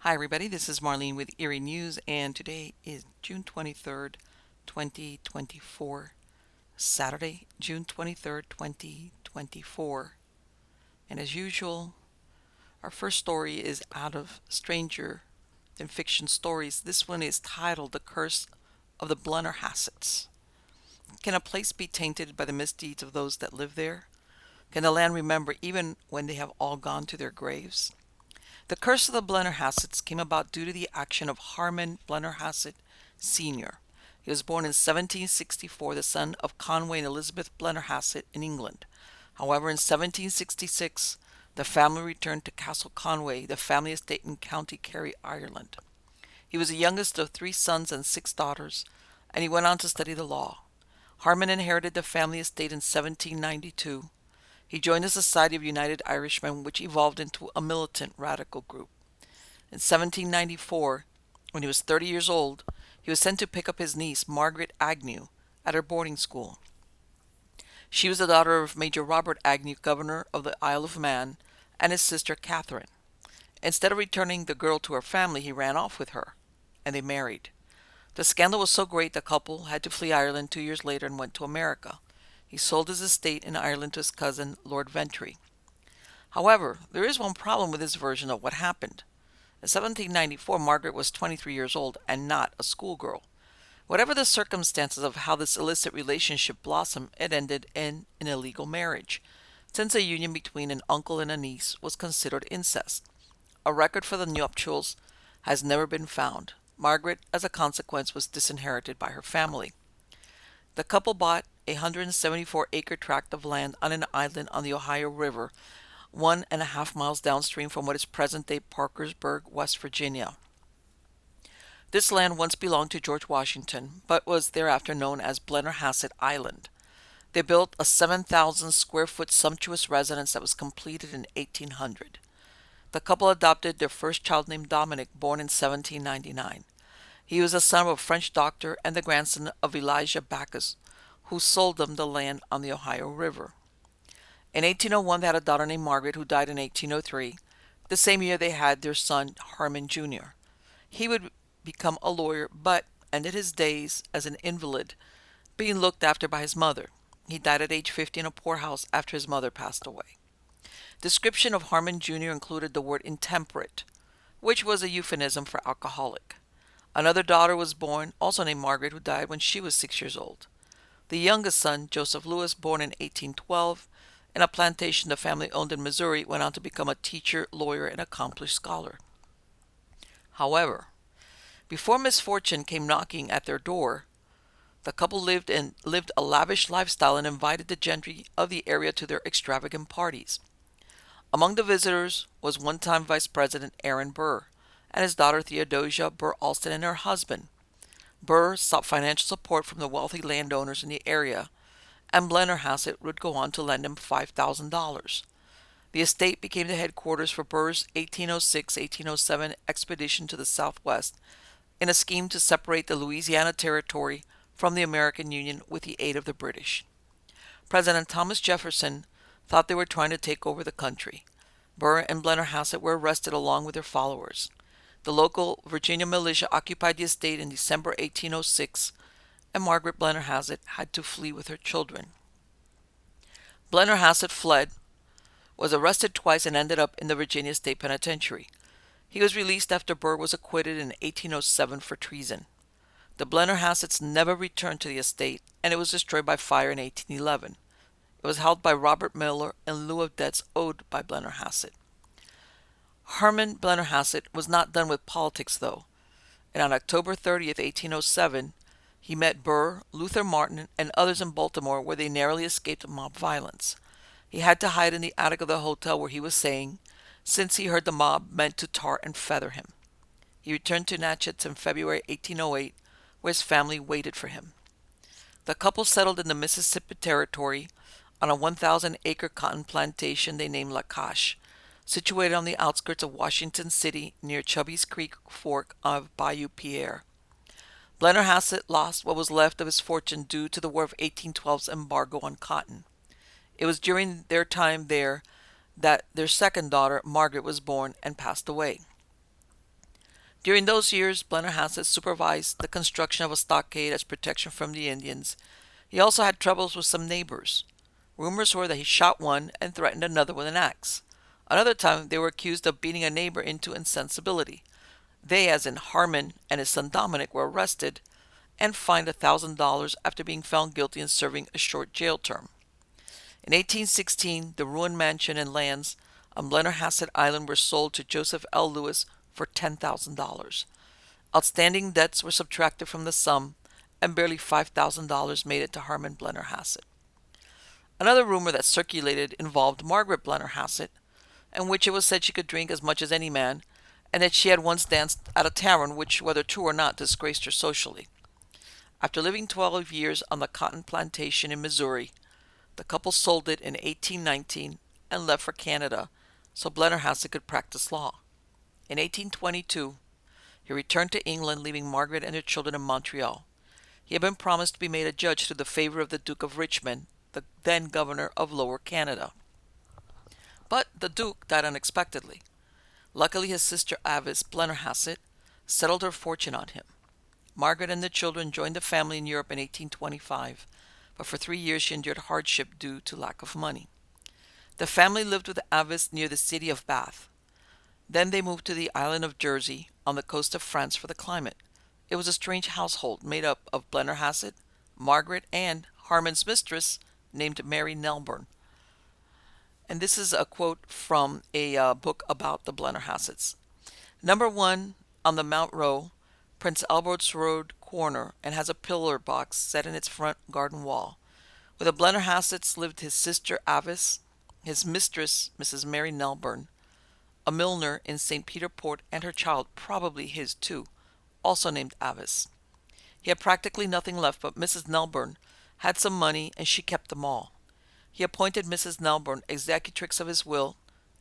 Hi, everybody. This is Marlene with Eerie News, and today is June 23rd, 2024, Saturday, June 23rd, 2024. And as usual, our first story is out of Stranger Than Fiction Stories. This one is titled The Curse of the Blennerhassetts. Can a place be tainted by the misdeeds of those that live there? Can the land remember even when they have all gone to their graves? The curse of the Blennerhassetts came about due to the action of Harman Blennerhassett Sr. He was born in 1764, the son of Conway and Elizabeth Blennerhassett in England. However, in 1766, the family returned to Castle Conway, the family estate in County Kerry, Ireland. He was the youngest of 3 sons and 6 daughters, and he went on to study the law. Harman inherited the family estate in 1792. He joined the Society of United Irishmen, which evolved into a militant radical group. In 1794, when he was 30 years old, he was sent to pick up his niece, Margaret Agnew, at her boarding school. She was the daughter of Major Robert Agnew, governor of the Isle of Man, and his sister Catherine. Instead of returning the girl to her family, he ran off with her, and they married. The scandal was so great the couple had to flee Ireland 2 years later and went to America. He sold his estate in Ireland to his cousin, Lord Ventry. However, there is one problem with this version of what happened. In 1794, Margaret was 23 years old and not a schoolgirl. Whatever the circumstances of how this illicit relationship blossomed, it ended in an illegal marriage, since a union between an uncle and a niece was considered incest. A record for the nuptials has never been found. Margaret, as a consequence, was disinherited by her family. The couple bought a 174-acre tract of land on an island on the Ohio River, 1.5 miles downstream from what is present-day Parkersburg, West Virginia. This land once belonged to George Washington, but was thereafter known as Blennerhassett Island. They built a 7,000-square-foot sumptuous residence that was completed in 1800. The couple adopted their first child named Dominic, born in 1799. He was the son of a French doctor and the grandson of Elijah Backus, who sold them the land on the Ohio River. In 1801, they had a daughter named Margaret, who died in 1803. The same year, they had their son, Harman Jr. He would become a lawyer, but ended his days as an invalid, being looked after by his mother. He died at age 50 in a poorhouse after his mother passed away. Description of Harman Jr. included the word intemperate, which was a euphemism for alcoholic. Another daughter was born, also named Margaret, who died when she was 6 years old. The youngest son, Joseph Lewis, born in 1812, in a plantation the family owned in Missouri, went on to become a teacher, lawyer, and accomplished scholar. However, before misfortune came knocking at their door, the couple lived a lavish lifestyle and invited the gentry of the area to their extravagant parties. Among the visitors was one-time Vice President Aaron Burr and his daughter Theodosia Burr Alston and her husband. Burr sought financial support from the wealthy landowners in the area, and Blennerhassett would go on to lend him $5,000. The estate became the headquarters for Burr's 1806-1807 expedition to the Southwest in a scheme to separate the Louisiana Territory from the American Union with the aid of the British. President Thomas Jefferson thought they were trying to take over the country. Burr and Blennerhassett were arrested along with their followers. The local Virginia militia occupied the estate in December 1806, and Margaret Blennerhassett had to flee with her children. Blennerhassett fled, was arrested twice, and ended up in the Virginia State Penitentiary. He was released after Burr was acquitted in 1807 for treason. The Blennerhassetts never returned to the estate, and it was destroyed by fire in 1811. It was held by Robert Miller in lieu of debts owed by Blennerhassett. Harman Blennerhassett was not done with politics, though, and on October 30th, 1807, he met Burr, Luther Martin, and others in Baltimore, where they narrowly escaped mob violence. He had to hide in the attic of the hotel where he was staying, since he heard the mob meant to tar and feather him. He returned to Natchez in February 1808, where his family waited for him. The couple settled in the Mississippi Territory on a 1,000-acre cotton plantation they named La Cache, situated on the outskirts of Washington City near Chubby's Creek fork of Bayou Pierre. Blennerhassett lost what was left of his fortune due to the War of 1812's embargo on cotton. It was during their time there that their second daughter, Margaret, was born and passed away. During those years, Blennerhassetts supervised the construction of a stockade as protection from the Indians. He also had troubles with some neighbors. Rumors were that he shot one and threatened another with an axe. Another time, they were accused of beating a neighbor into insensibility. They, as in Harmon and his son Dominic, were arrested and fined $1,000 after being found guilty and serving a short jail term. In 1816, the ruined mansion and lands on Blennerhassett Island were sold to Joseph L. Lewis for $10,000. Outstanding debts were subtracted from the sum, and barely $5,000 made it to Harmon Blennerhassett. Another rumor that circulated involved Margaret Blennerhassett, in which it was said she could drink as much as any man, and that she had once danced at a tavern which, whether true or not, disgraced her socially. After living 12 years on the cotton plantation in Missouri, the couple sold it in 1819 and left for Canada so Blennerhassett could practice law. In 1822, he returned to England, leaving Margaret and their children in Montreal. He had been promised to be made a judge through the favor of the Duke of Richmond, the then governor of Lower Canada. But the Duke died unexpectedly. Luckily, his sister Avis Blennerhassett settled her fortune on him. Margaret and the children joined the family in Europe in 1825, but for 3 years she endured hardship due to lack of money. The family lived with Avis near the city of Bath. Then they moved to the island of Jersey on the coast of France for the climate. It was a strange household made up of Blennerhassett, Margaret, and Harmon's mistress named Mary Nelburn. And this is a quote from a book about the Blennerhassetts. Number 1 on the Mount Row, Prince Albert's Road corner, and has a pillar box set in its front garden wall. With the Blennerhassetts lived his sister Avis, his mistress Mrs. Mary Nelburn, a milliner in St. Peter Port, and her child, probably his too, also named Avis. He had practically nothing left, but Mrs. Nelburn had some money and she kept them all. He appointed Mrs. Nelburn executrix of his will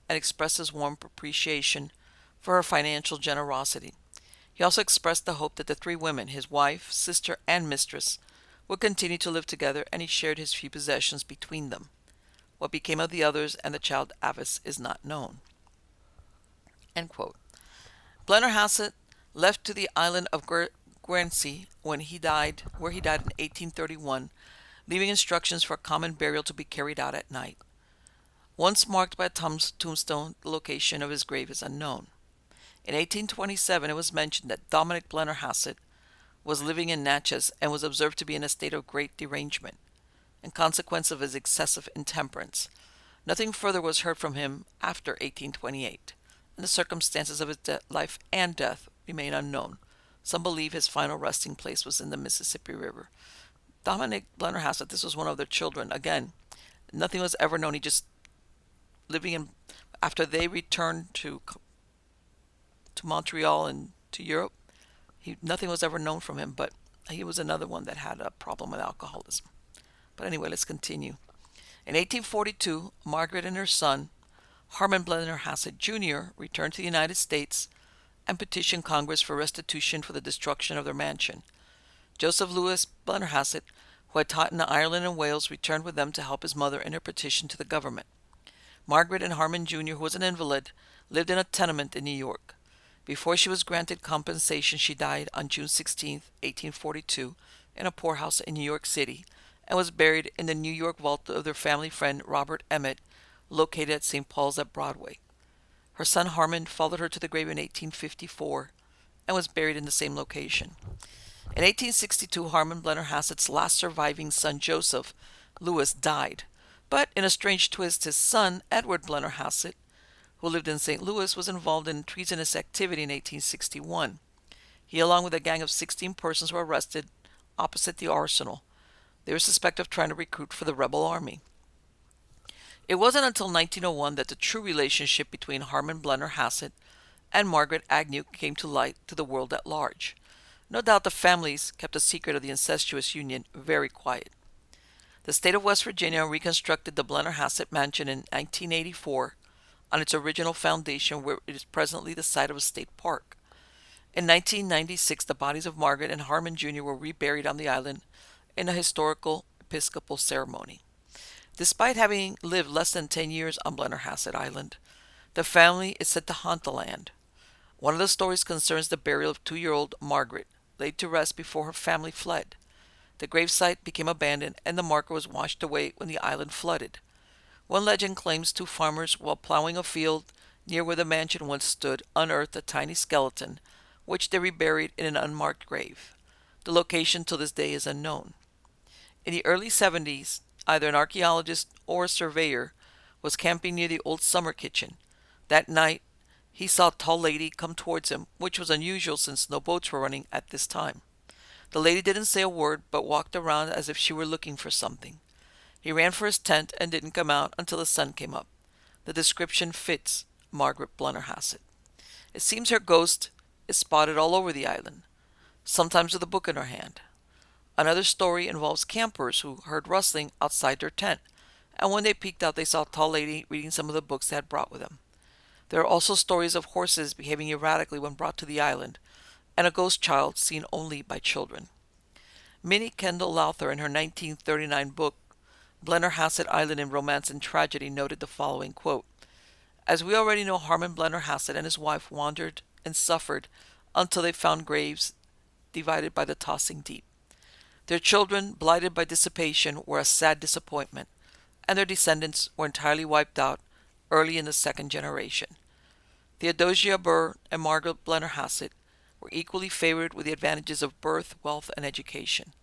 and expressed his warm appreciation for her financial generosity. He also expressed the hope that the 3 women, his wife, sister, and mistress, would continue to live together, and he shared his few possessions between them. What became of the others and the child Avis is not known. End quote. Blennerhassett left to the island of Guernsey where he died in 1831, leaving instructions for a common burial to be carried out at night. Once marked by a tombstone, the location of his grave is unknown. In 1827, it was mentioned that Dominic Blennerhassett was living in Natchez and was observed to be in a state of great derangement, in consequence of his excessive intemperance. Nothing further was heard from him after 1828, and the circumstances of his life and death remain unknown. Some believe his final resting place was in the Mississippi River. Dominic Blennerhassett, this was one of their children. Again, nothing was ever known. He just living in, after they returned to Montreal and to Europe, nothing was ever known from him, but he was another one that had a problem with alcoholism. But anyway, let's continue. In 1842, Margaret and her son, Harmon Blennerhassett Jr., returned to the United States and petitioned Congress for restitution for the destruction of their mansion. Joseph Lewis Blennerhassett, who had taught in Ireland and Wales, returned with them to help his mother in her petition to the government. Margaret and Harmon Jr., who was an invalid, lived in a tenement in New York. Before she was granted compensation, she died on June 16, 1842, in a poorhouse in New York City, and was buried in the New York vault of their family friend Robert Emmett, located at St. Paul's at Broadway. Her son Harmon followed her to the grave in 1854 and was buried in the same location. In 1862, Harmon Blennerhassett's last surviving son, Joseph Lewis, died. But in a strange twist, his son, Edward Blennerhassett, who lived in St. Louis, was involved in treasonous activity in 1861. He, along with a gang of 16 persons, were arrested opposite the arsenal. They were suspected of trying to recruit for the rebel army. It wasn't until 1901 that the true relationship between Harmon Blennerhassett and Margaret Agnew came to light to the world at large. No doubt the families kept the secret of the incestuous union very quiet. The state of West Virginia reconstructed the Blennerhassett mansion in 1984 on its original foundation, where it is presently the site of a state park. In 1996, the bodies of Margaret and Harmon Jr. were reburied on the island in a historical Episcopal ceremony. Despite having lived less than 10 years on Blennerhassett Island, the family is said to haunt the land. One of the stories concerns the burial of 2-year-old Margaret, laid to rest before her family fled. The gravesite became abandoned and the marker was washed away when the island flooded. One legend claims 2 farmers, while plowing a field near where the mansion once stood, unearthed a tiny skeleton, which they reburied in an unmarked grave. The location to this day is unknown. In the early 70s, either an archaeologist or a surveyor was camping near the old summer kitchen. That night, he saw a tall lady come towards him, which was unusual since no boats were running at this time. The lady didn't say a word, but walked around as if she were looking for something. He ran for his tent and didn't come out until the sun came up. The description fits Margaret Blennerhassett. It seems her ghost is spotted all over the island, sometimes with a book in her hand. Another story involves campers who heard rustling outside their tent, and when they peeked out they saw a tall lady reading some of the books they had brought with them. There are also stories of horses behaving erratically when brought to the island, and a ghost child seen only by children. Minnie Kendall Lowther, in her 1939 book Blennerhassett Island in Romance and Tragedy, noted the following quote: "As we already know, Harmon Blennerhassett and his wife wandered and suffered until they found graves divided by the tossing deep. Their children, blighted by dissipation, were a sad disappointment, and their descendants were entirely wiped out early in the second generation. Theodosia Burr and Margaret Blennerhassett were equally favored with the advantages of birth, wealth, and education.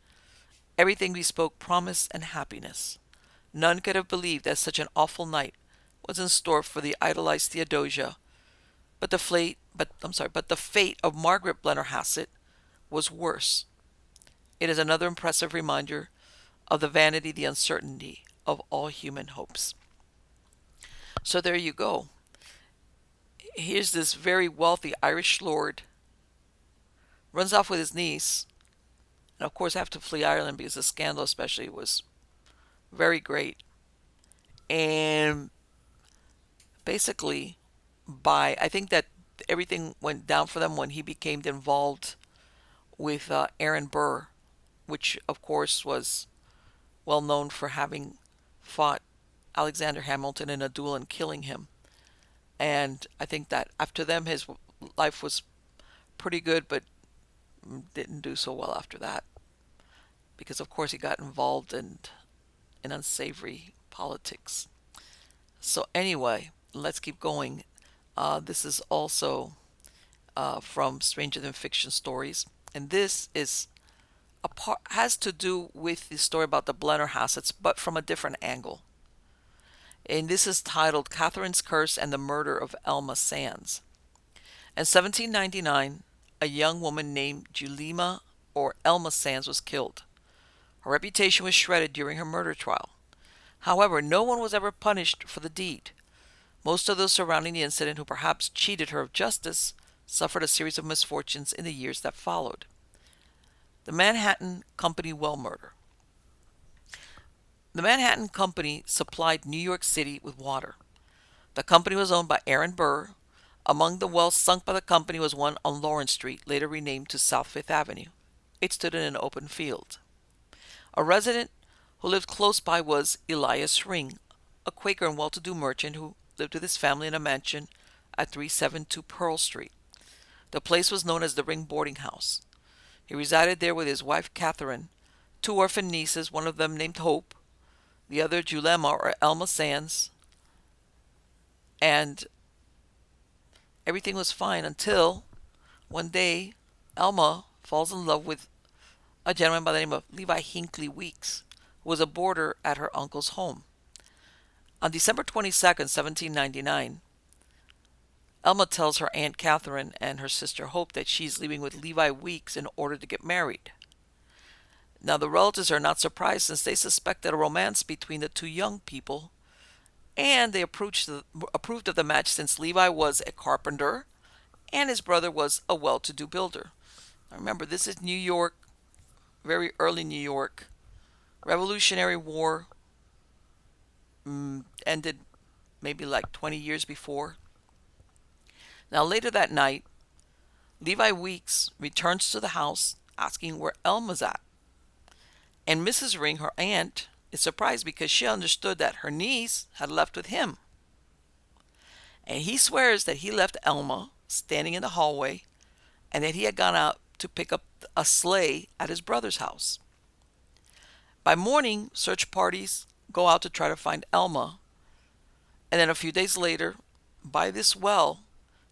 Everything bespoke promise and happiness. None could have believed that such an awful night was in store for the idolized Theodosia, but the fate of Margaret Blennerhassett was worse. It is another impressive reminder of the vanity, the uncertainty of all human hopes." So there you go. Here's this very wealthy Irish lord, runs off with his niece, and of course have to flee Ireland because the scandal especially was very great. And basically, I think that everything went down for them when he became involved with Aaron Burr, which of course was well known for having fought Alexander Hamilton in a duel and killing him. And I think that after them, his life was pretty good, but didn't do so well after that, because of course he got involved in unsavory politics. So anyway, let's keep going. This is also from Stranger Than Fiction Stories, and this is has to do with the story about the Blennerhassetts, but from a different angle. And this is titled Catherine's Curse and the Murder of Elma Sands. In 1799, a young woman named Julema or Elma Sands was killed. Her reputation was shredded during her murder trial. However, no one was ever punished for the deed. Most of those surrounding the incident, who perhaps cheated her of justice, suffered a series of misfortunes in the years that followed. The Manhattan Company well murder. The Manhattan Company supplied New York City with water. The company was owned by Aaron Burr. Among the wells sunk by the company was one on Lawrence Street, later renamed to South Fifth Avenue. It stood in an open field. A resident who lived close by was Elias Ring, a Quaker and well-to-do merchant who lived with his family in a mansion at 372 Pearl Street. The place was known as the Ring Boarding House. He resided there with his wife Catherine, 2 orphan nieces, one of them named Hope, the other Julema or Elma Sands, and everything was fine until one day Elma falls in love with a gentleman by the name of Levi Hinckley Weeks, who was a boarder at her uncle's home. On December 22nd, 1799, Elma tells her Aunt Catherine and her sister Hope that she's leaving with Levi Weeks in order to get married. Now, the relatives are not surprised, since they suspected a romance between the 2 young people, and they approved of the match since Levi was a carpenter and his brother was a well-to-do builder. Now remember, this is New York, very early New York. Revolutionary War ended maybe like 20 years before. Now later that night, Levi Weeks returns to the house asking where Elma's at. And Mrs. Ring, her aunt, is surprised because she understood that her niece had left with him. And he swears that he left Elma standing in the hallway and that he had gone out to pick up a sleigh at his brother's house. By morning, search parties go out to try to find Elma, and then a few days later, by this well,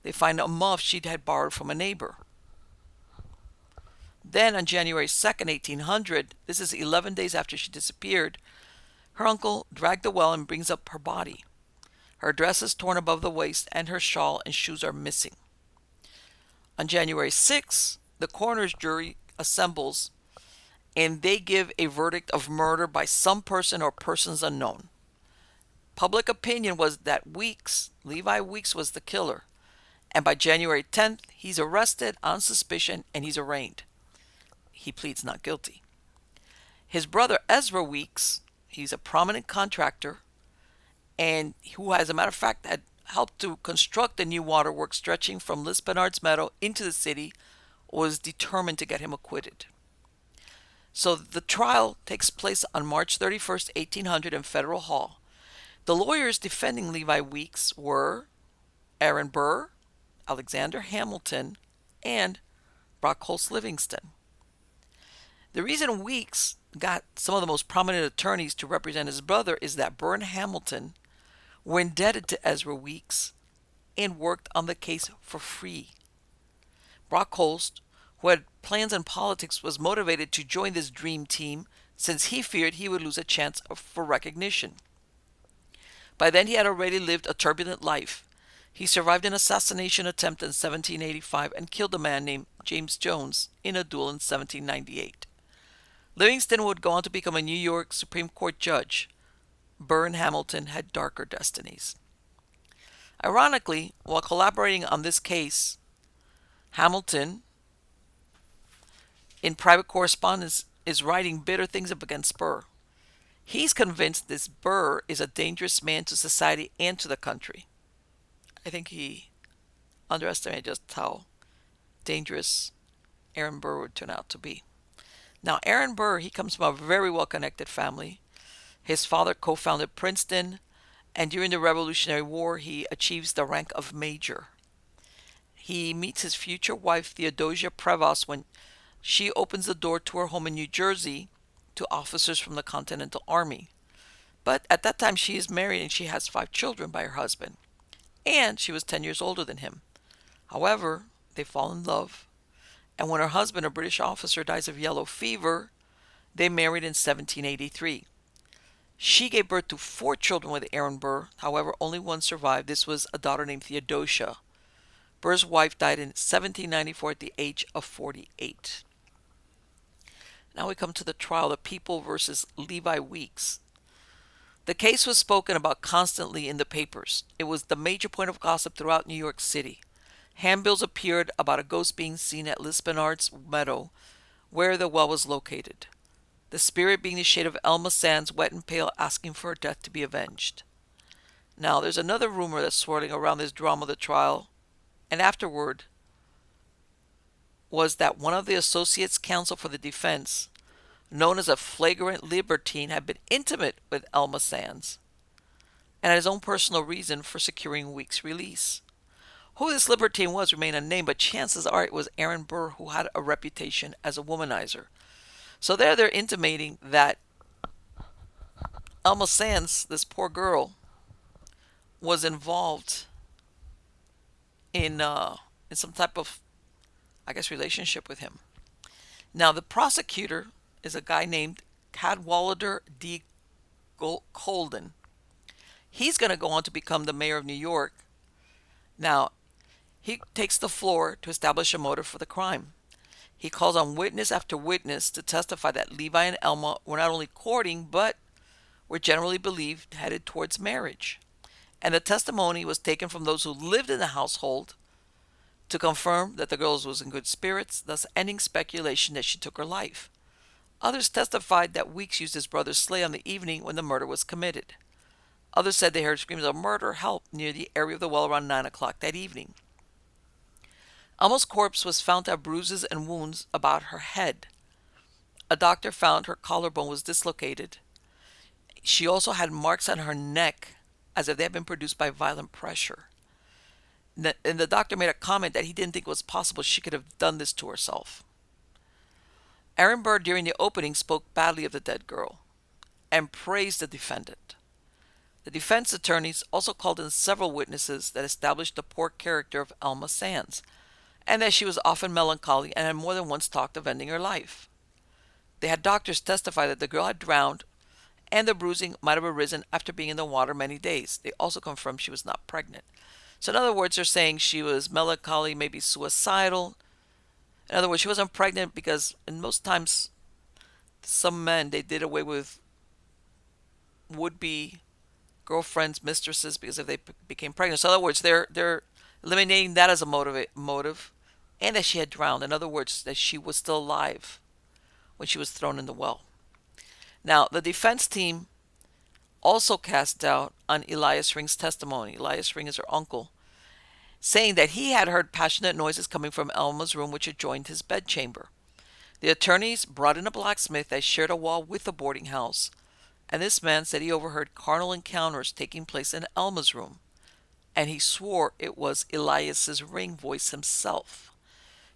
they find a muff she had borrowed from a neighbor. Then on January 2nd, 1800, this is 11 days after she disappeared, her uncle dragged the well and brings up her body. Her dress is torn above the waist and her shawl and shoes are missing. On January 6th, the coroner's jury assembles and they give a verdict of murder by some person or persons unknown. Public opinion was that Levi Weeks was the killer, and by January 10th, he's arrested on suspicion and he's arraigned. He pleads not guilty. His brother Ezra Weeks, he's a prominent contractor, and who, as a matter of fact, had helped to construct the new waterworks stretching from Lisbonard's Meadow into the city, was determined to get him acquitted. So the trial takes place on March 31st, 1800 in Federal Hall. The lawyers defending Levi Weeks were Aaron Burr, Alexander Hamilton, and Brockholst Livingston. The reason Weeks got some of the most prominent attorneys to represent his brother is that Burr and Hamilton were indebted to Ezra Weeks and worked on the case for free. Brockholst, who had plans in politics, was motivated to join this dream team since he feared he would lose a chance for recognition. By then he had already lived a turbulent life. He survived an assassination attempt in 1785 and killed a man named James Jones in a duel in 1798. Livingston would go on to become a New York Supreme Court judge. Burr and Hamilton had darker destinies. Ironically, while collaborating on this case, Hamilton, in private correspondence, is writing bitter things up against Burr. He's convinced this Burr is a dangerous man to society and to the country. I think he underestimated just how dangerous Aaron Burr would turn out to be. Now, Aaron Burr, he comes from a very well-connected family. His father co-founded Princeton, and during the Revolutionary War, he achieves the rank of major. He meets his future wife, Theodosia Prevost, when she opens the door to her home in New Jersey to officers from the Continental Army. But at that time, she is married and she has 5 children by her husband. And she was 10 years older than him. However, they fall in love. And when her husband, a British officer, dies of yellow fever, they married in 1783. She gave birth to 4 children with Aaron Burr. However, only one survived. This was a daughter named Theodosia. Burr's wife died in 1794 at the age of 48. Now we come to the trial of People versus Levi Weeks. The case was spoken about constantly in the papers. It was the major point of gossip throughout New York City. Handbills appeared about a ghost being seen at Lisbonard's Meadow, where the well was located. The spirit being the shade of Elma Sands, wet and pale, asking for her death to be avenged. Now, there's another rumor that's swirling around this drama of the trial, and afterward was that one of the associates counsel for the defense, known as a flagrant libertine, had been intimate with Elma Sands and had his own personal reason for securing Weeks' release. Who this libertine was remained unnamed, but chances are it was Aaron Burr, who had a reputation as a womanizer. So they're intimating that Elma Sands, this poor girl, was involved in some type of, I guess, relationship with him. Now, the prosecutor is a guy named Cadwallader D. Colden. He's going to go on to become the mayor of New York. Now, he takes the floor to establish a motive for the crime. He calls on witness after witness to testify that Levi and Elma were not only courting, but were generally believed headed towards marriage. And the testimony was taken from those who lived in the household to confirm that the girl was in good spirits, thus ending speculation that she took her life. Others testified that Weeks used his brother's sleigh on the evening when the murder was committed. Others said they heard screams of murder, help, near the area of the well around 9 o'clock that evening. Elma's corpse was found to have bruises and wounds about her head. A doctor found her collarbone was dislocated. She also had marks on her neck as if they had been produced by violent pressure. And the doctor made a comment that he didn't think it was possible she could have done this to herself. Aaron Burr, during the opening, spoke badly of the dead girl and praised the defendant. The defense attorneys also called in several witnesses that established the poor character of Elma Sands, and that she was often melancholy and had more than once talked of ending her life. They had doctors testify that the girl had drowned and the bruising might have arisen after being in the water many days. They also confirmed she was not pregnant. So in other words, they're saying she was melancholy, maybe suicidal. In other words, she wasn't pregnant because in most times some men, they did away with would-be girlfriends, mistresses, because if they became pregnant. So in other words, they're eliminating that as a motive, and that she had drowned. In other words, that she was still alive when she was thrown in the well. Now, the defense team also cast doubt on Elias Ring's testimony. Elias Ring is her uncle, saying that he had heard passionate noises coming from Elma's room, which adjoined his bedchamber. The attorneys brought in a blacksmith that shared a wall with the boarding house, and this man said he overheard carnal encounters taking place in Elma's room, and he swore it was Elias's Ring voice himself.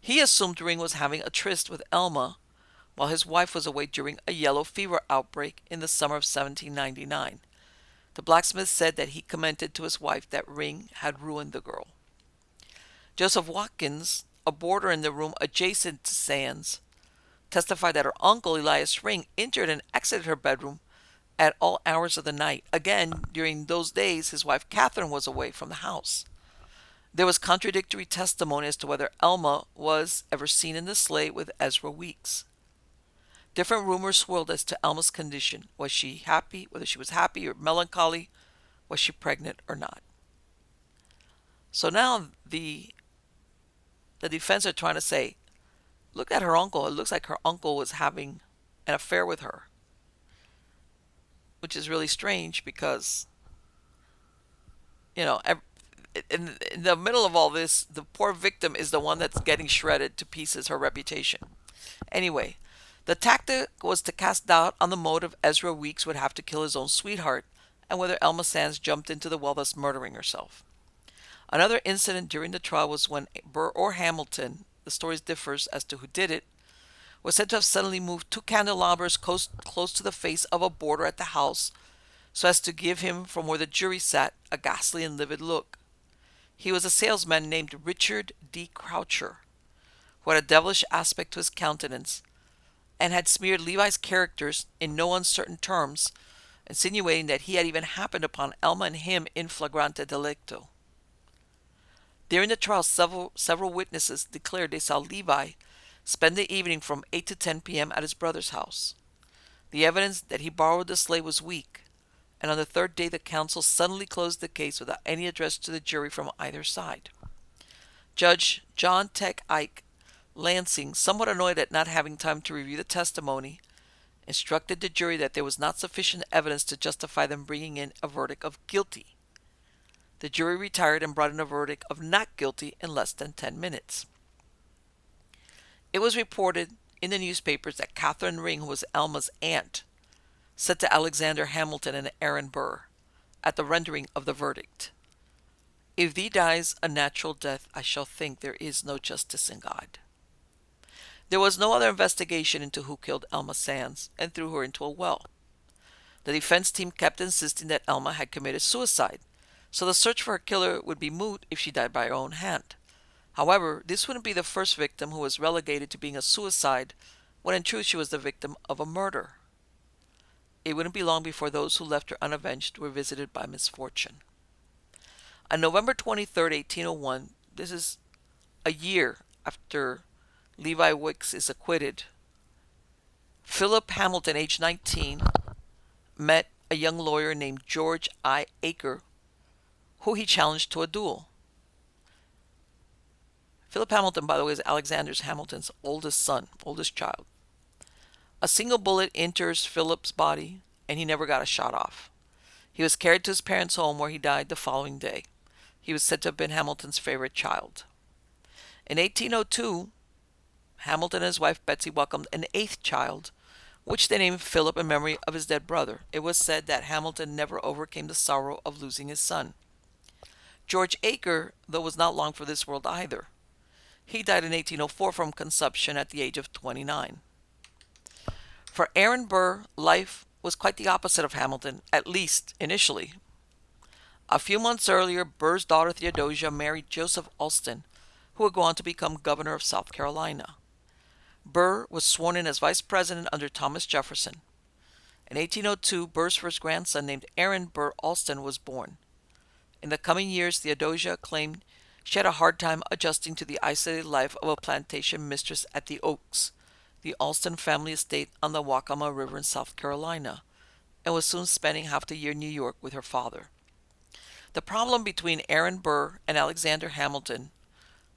He assumed Ring was having a tryst with Elma while his wife was away during a yellow fever outbreak in the summer of 1799. The blacksmith said that he commented to his wife that Ring had ruined the girl. Joseph Watkins, a boarder in the room adjacent to Sands, testified that her uncle Elias Ring entered and exited her bedroom at all hours of the night. Again, during those days, his wife Catherine was away from the house. There was contradictory testimony as to whether Elma was ever seen in the sleigh with Ezra Weeks. Different rumors swirled as to Elma's condition. Was she happy? Whether she was happy or melancholy? Was she pregnant or not? So now the defense are trying to say, look at her uncle. It looks like her uncle was having an affair with her, which is really strange because, in the middle of all this, the poor victim is the one that's getting shredded to pieces, her reputation. Anyway, the tactic was to cast doubt on the motive Ezra Weeks would have to kill his own sweetheart and whether Elma Sands jumped into the well, thus murdering herself. Another incident during the trial was when Burr or Hamilton, the story differs as to who did it, was said to have suddenly moved two candelabras close to the face of a boarder at the house so as to give him, from where the jury sat, a ghastly and livid look. He was a salesman named Richard D. Croucher, who had a devilish aspect to his countenance, and had smeared Levi's characters in no uncertain terms, insinuating that he had even happened upon Elma and him in flagrante delicto. During the trial, several witnesses declared they saw Levi spend the evening from 8 to 10 p.m. at his brother's house. The evidence that he borrowed the sleigh was weak, and on the third day the counsel suddenly closed the case without any address to the jury from either side. Judge John Tech Ike Lansing, somewhat annoyed at not having time to review the testimony, instructed the jury that there was not sufficient evidence to justify them bringing in a verdict of guilty. The jury retired and brought in a verdict of not guilty in less than 10 minutes. It was reported in the newspapers that Catherine Ring, who was Elma's aunt, said to Alexander Hamilton and Aaron Burr at the rendering of the verdict, "If thee dies a natural death, I shall think there is no justice in God." There was no other investigation into who killed Elma Sands and threw her into a well. The defense team kept insisting that Elma had committed suicide, so the search for her killer would be moot if she died by her own hand. However, this wouldn't be the first victim who was relegated to being a suicide when in truth she was the victim of a murder. It wouldn't be long before those who left her unavenged were visited by misfortune. On November 23, 1801, this is a year after Levi Wicks is acquitted, Philip Hamilton, age 19, met a young lawyer named George I. Aker, who he challenged to a duel. Philip Hamilton, by the way, is Alexander Hamilton's oldest child. A single bullet enters Philip's body, and he never got a shot off. He was carried to his parents' home, where he died the following day. He was said to have been Hamilton's favorite child. In 1802, Hamilton and his wife Betsy welcomed an eighth child, which they named Philip in memory of his dead brother. It was said that Hamilton never overcame the sorrow of losing his son. George Aker, though, was not long for this world either. He died in 1804 from consumption at the age of 29. For Aaron Burr, life was quite the opposite of Hamilton, at least initially. A few months earlier, Burr's daughter Theodosia married Joseph Alston, who would go on to become governor of South Carolina. Burr was sworn in as vice president under Thomas Jefferson. In 1802, Burr's first grandson, named Aaron Burr Alston, was born. In the coming years, Theodosia claimed she had a hard time adjusting to the isolated life of a plantation mistress at the Oaks, the Alston family estate on the Waccamaw River in South Carolina, and was soon spending half the year in New York with her father. The problem between Aaron Burr and Alexander Hamilton,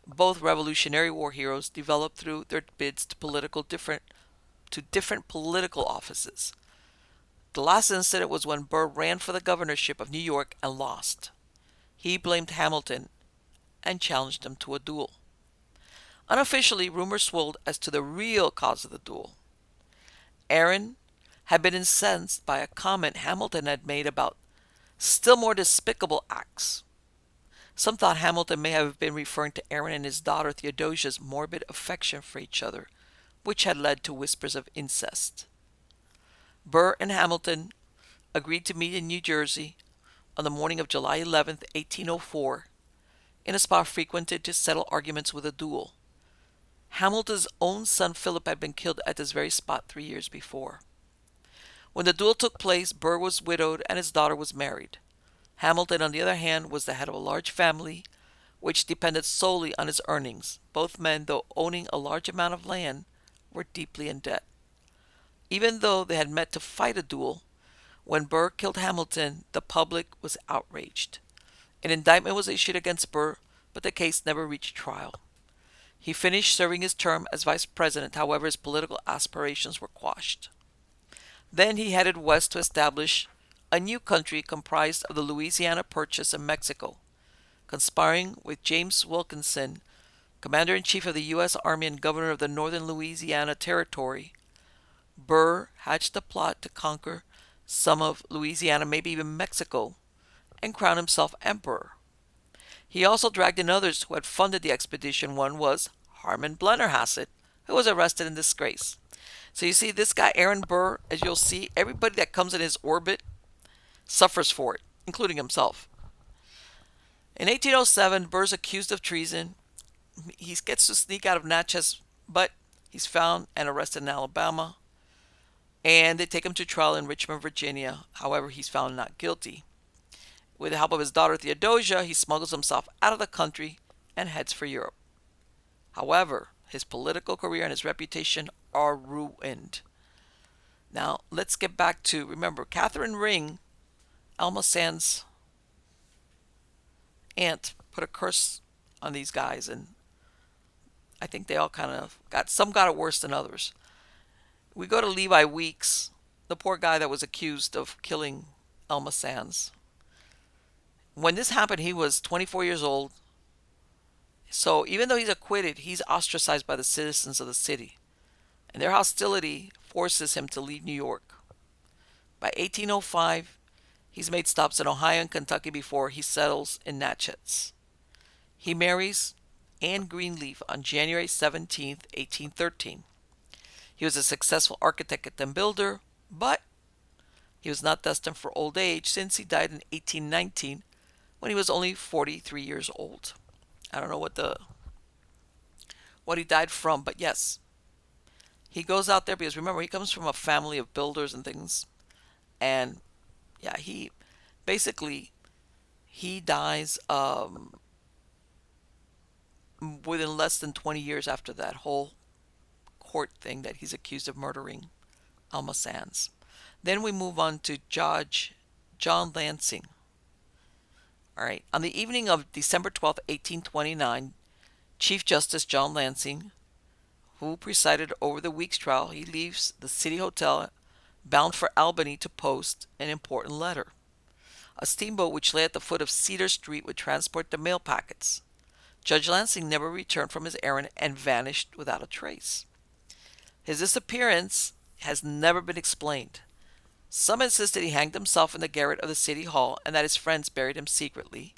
both Revolutionary War heroes, developed through their bids to different political offices. The last incident was when Burr ran for the governorship of New York and lost. He blamed Hamilton and challenged him to a duel. Unofficially, rumors swirled as to the real cause of the duel. Aaron had been incensed by a comment Hamilton had made about still more despicable acts. Some thought Hamilton may have been referring to Aaron and his daughter Theodosia's morbid affection for each other, which had led to whispers of incest. Burr and Hamilton agreed to meet in New Jersey on the morning of July 11, 1804, in a spot frequented to settle arguments with a duel. Hamilton's own son Philip had been killed at this very spot 3 years before. When the duel took place, Burr was widowed and his daughter was married. Hamilton, on the other hand, was the head of a large family which depended solely on his earnings. Both men, though owning a large amount of land, were deeply in debt. Even though they had met to fight a duel, when Burr killed Hamilton, the public was outraged. An indictment was issued against Burr, but the case never reached trial. He finished serving his term as vice president, however his political aspirations were quashed. Then he headed west to establish a new country comprised of the Louisiana Purchase and Mexico. Conspiring with James Wilkinson, commander-in-chief of the U.S. Army and governor of the northern Louisiana Territory, Burr hatched a plot to conquer some of Louisiana, maybe even Mexico, and crown himself emperor. He also dragged in others who had funded the expedition. One was Harmon Blennerhassett, who was arrested in disgrace. So you see, this guy Aaron Burr, as you'll see, everybody that comes in his orbit suffers for it, including himself. In 1807, Burr's accused of treason. He gets to sneak out of Natchez, but he's found and arrested in Alabama, and they take him to trial in Richmond, Virginia. However, he's found not guilty. With the help of his daughter Theodosia, he smuggles himself out of the country and heads for Europe. However, his political career and his reputation are ruined. Now, let's get back to, remember, Catherine Ring, Elma Sands' aunt, put a curse on these guys, and I think they all kind of some got it worse than others. We go to Levi Weeks, the poor guy that was accused of killing Elma Sands. When this happened, he was 24 years old. So even though he's acquitted, he's ostracized by the citizens of the city, and their hostility forces him to leave New York. By 1805, he's made stops in Ohio and Kentucky before he settles in Natchez. He marries Anne Greenleaf on January 17, 1813. He was a successful architect and builder, but he was not destined for old age since he died in 1819 when he was only 43 years old. I don't know what he died from, but yes. He goes out there because remember, he comes from a family of builders and things. And yeah, he dies within less than 20 years after that whole court thing that he's accused of murdering Elma Sands. Then we move on to Judge John Lansing. All right. On the evening of December 12, 1829, Chief Justice John Lansing, who presided over the Weeks trial, he leaves the City Hotel bound for Albany to post an important letter. A steamboat which lay at the foot of Cedar Street would transport the mail packets. Judge Lansing never returned from his errand and vanished without a trace. His disappearance has never been explained. Some insisted he hanged himself in the garret of the city hall and that his friends buried him secretly.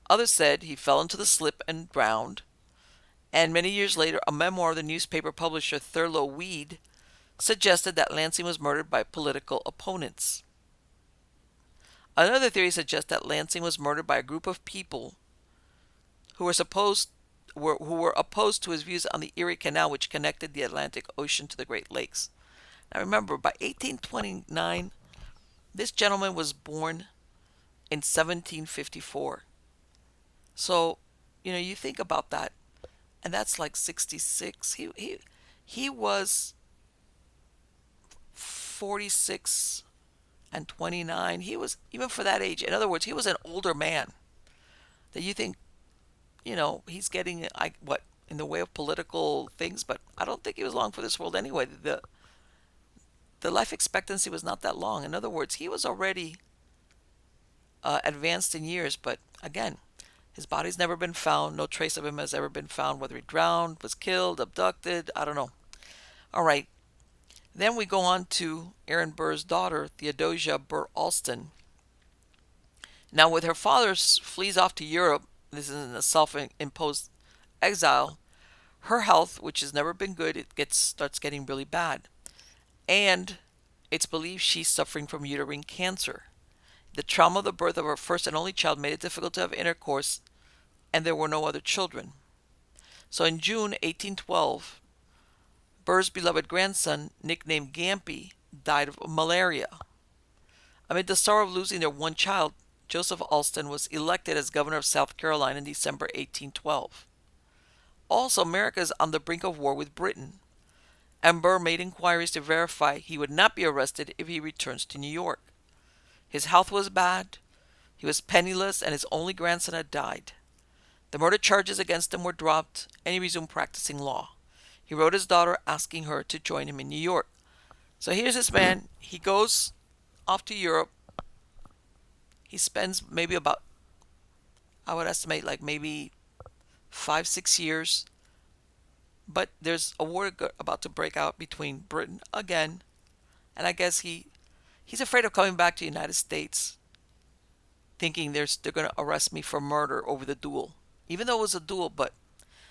Others said he fell into the slip and drowned. And many years later, a memoir of the newspaper publisher Thurlow Weed suggested that Lansing was murdered by political opponents. Another theory suggests that Lansing was murdered by a group of people who were opposed to his views on the Erie Canal, which connected the Atlantic Ocean to the Great Lakes. Now remember, by 1829, this gentleman was born in 1754. So, you think about that, and that's like 66. He was 46 and 29. He was, even for that age, in other words, he was an older man. That you think, he's getting in the way of political things, but I don't think he was long for this world anyway. The life expectancy was not that long. In other words, he was already advanced in years, but again, his body's never been found. No trace of him has ever been found, whether he drowned, was killed, abducted, I don't know. All right. Then we go on to Aaron Burr's daughter, Theodosia Burr Alston. Now, with her father flees off to Europe, this is in a self-imposed exile, her health, which has never been good, starts getting really bad. And it's believed she's suffering from uterine cancer. The trauma of the birth of her first and only child made it difficult to have intercourse, and there were no other children. So in June 1812, Burr's beloved grandson, nicknamed Gampy, died of malaria. Amid the sorrow of losing their one child, Joseph Alston was elected as governor of South Carolina in December 1812. Also, America is on the brink of war with Britain, and Burr made inquiries to verify he would not be arrested if he returns to New York. His health was bad, he was penniless, and his only grandson had died. The murder charges against him were dropped, and he resumed practicing law. He wrote his daughter asking her to join him in New York. So here's this man. He goes off to Europe. He spends maybe about, I would estimate, like maybe 5-6 years. But there's a war about to break out between Britain again. And I guess he's afraid of coming back to the United States, thinking they're going to arrest me for murder over the duel. Even though it was a duel, but...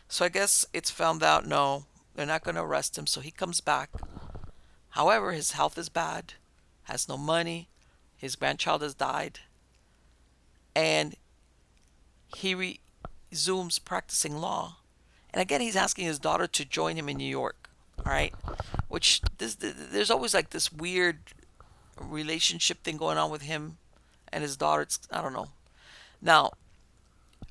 So I guess it's found out, no, they're not going to arrest him, so he comes back. However, his health is bad, has no money, his grandchild has died, and he resumes practicing law. And again, he's asking his daughter to join him in New York, all right? Which, there's always like this weird relationship thing going on with him and his daughter. I don't know. Now,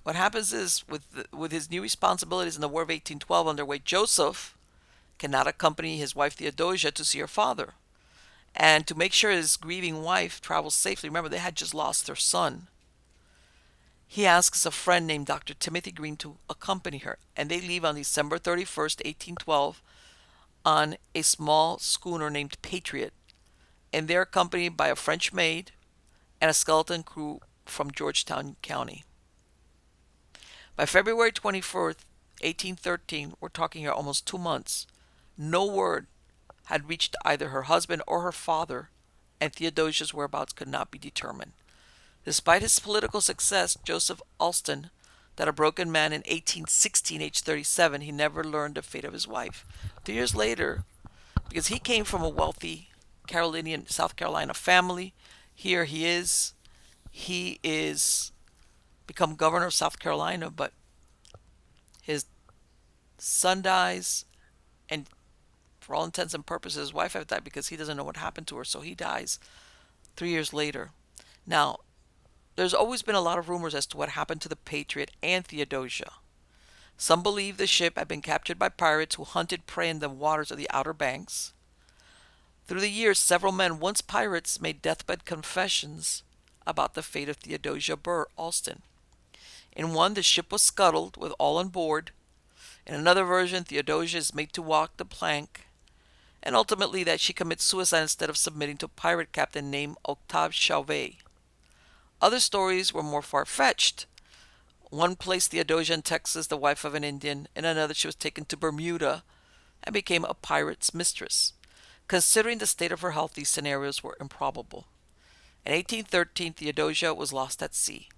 what happens is, with his new responsibilities in the War of 1812 underway, Joseph cannot accompany his wife Theodosia to see her father. And to make sure his grieving wife travels safely, remember they had just lost their son, he asks a friend named Dr. Timothy Green to accompany her. And they leave on December 31st, 1812, on a small schooner named Patriot. And they're accompanied by a French maid and a skeleton crew from Georgetown County. By February 24th, 1813, we're talking here almost 2 months, no word had reached either her husband or her father, and Theodosia's whereabouts could not be determined. Despite his political success, Joseph Alston, that a broken man in 1816, age 37, he never learned the fate of his wife. 2 years later, because he came from a wealthy Carolinian, South Carolina family, here he is become governor of South Carolina, but his son dies, and for all intents and purposes, his wife has died because he doesn't know what happened to her, so he dies 3 years later. Now, there's always been a lot of rumors as to what happened to the Patriot and Theodosia. Some believe the ship had been captured by pirates who hunted prey in the waters of the Outer Banks. Through the years, several men, once pirates, made deathbed confessions about the fate of Theodosia Burr Alston. In one, the ship was scuttled with all on board. In another version, Theodosia is made to walk the plank, and ultimately that she commits suicide instead of submitting to a pirate captain named Octave Chauvet. Other stories were more far-fetched. One placed Theodosia in Texas, the wife of an Indian. In another, she was taken to Bermuda and became a pirate's mistress. Considering the state of her health, these scenarios were improbable. In 1813, Theodosia was lost at sea.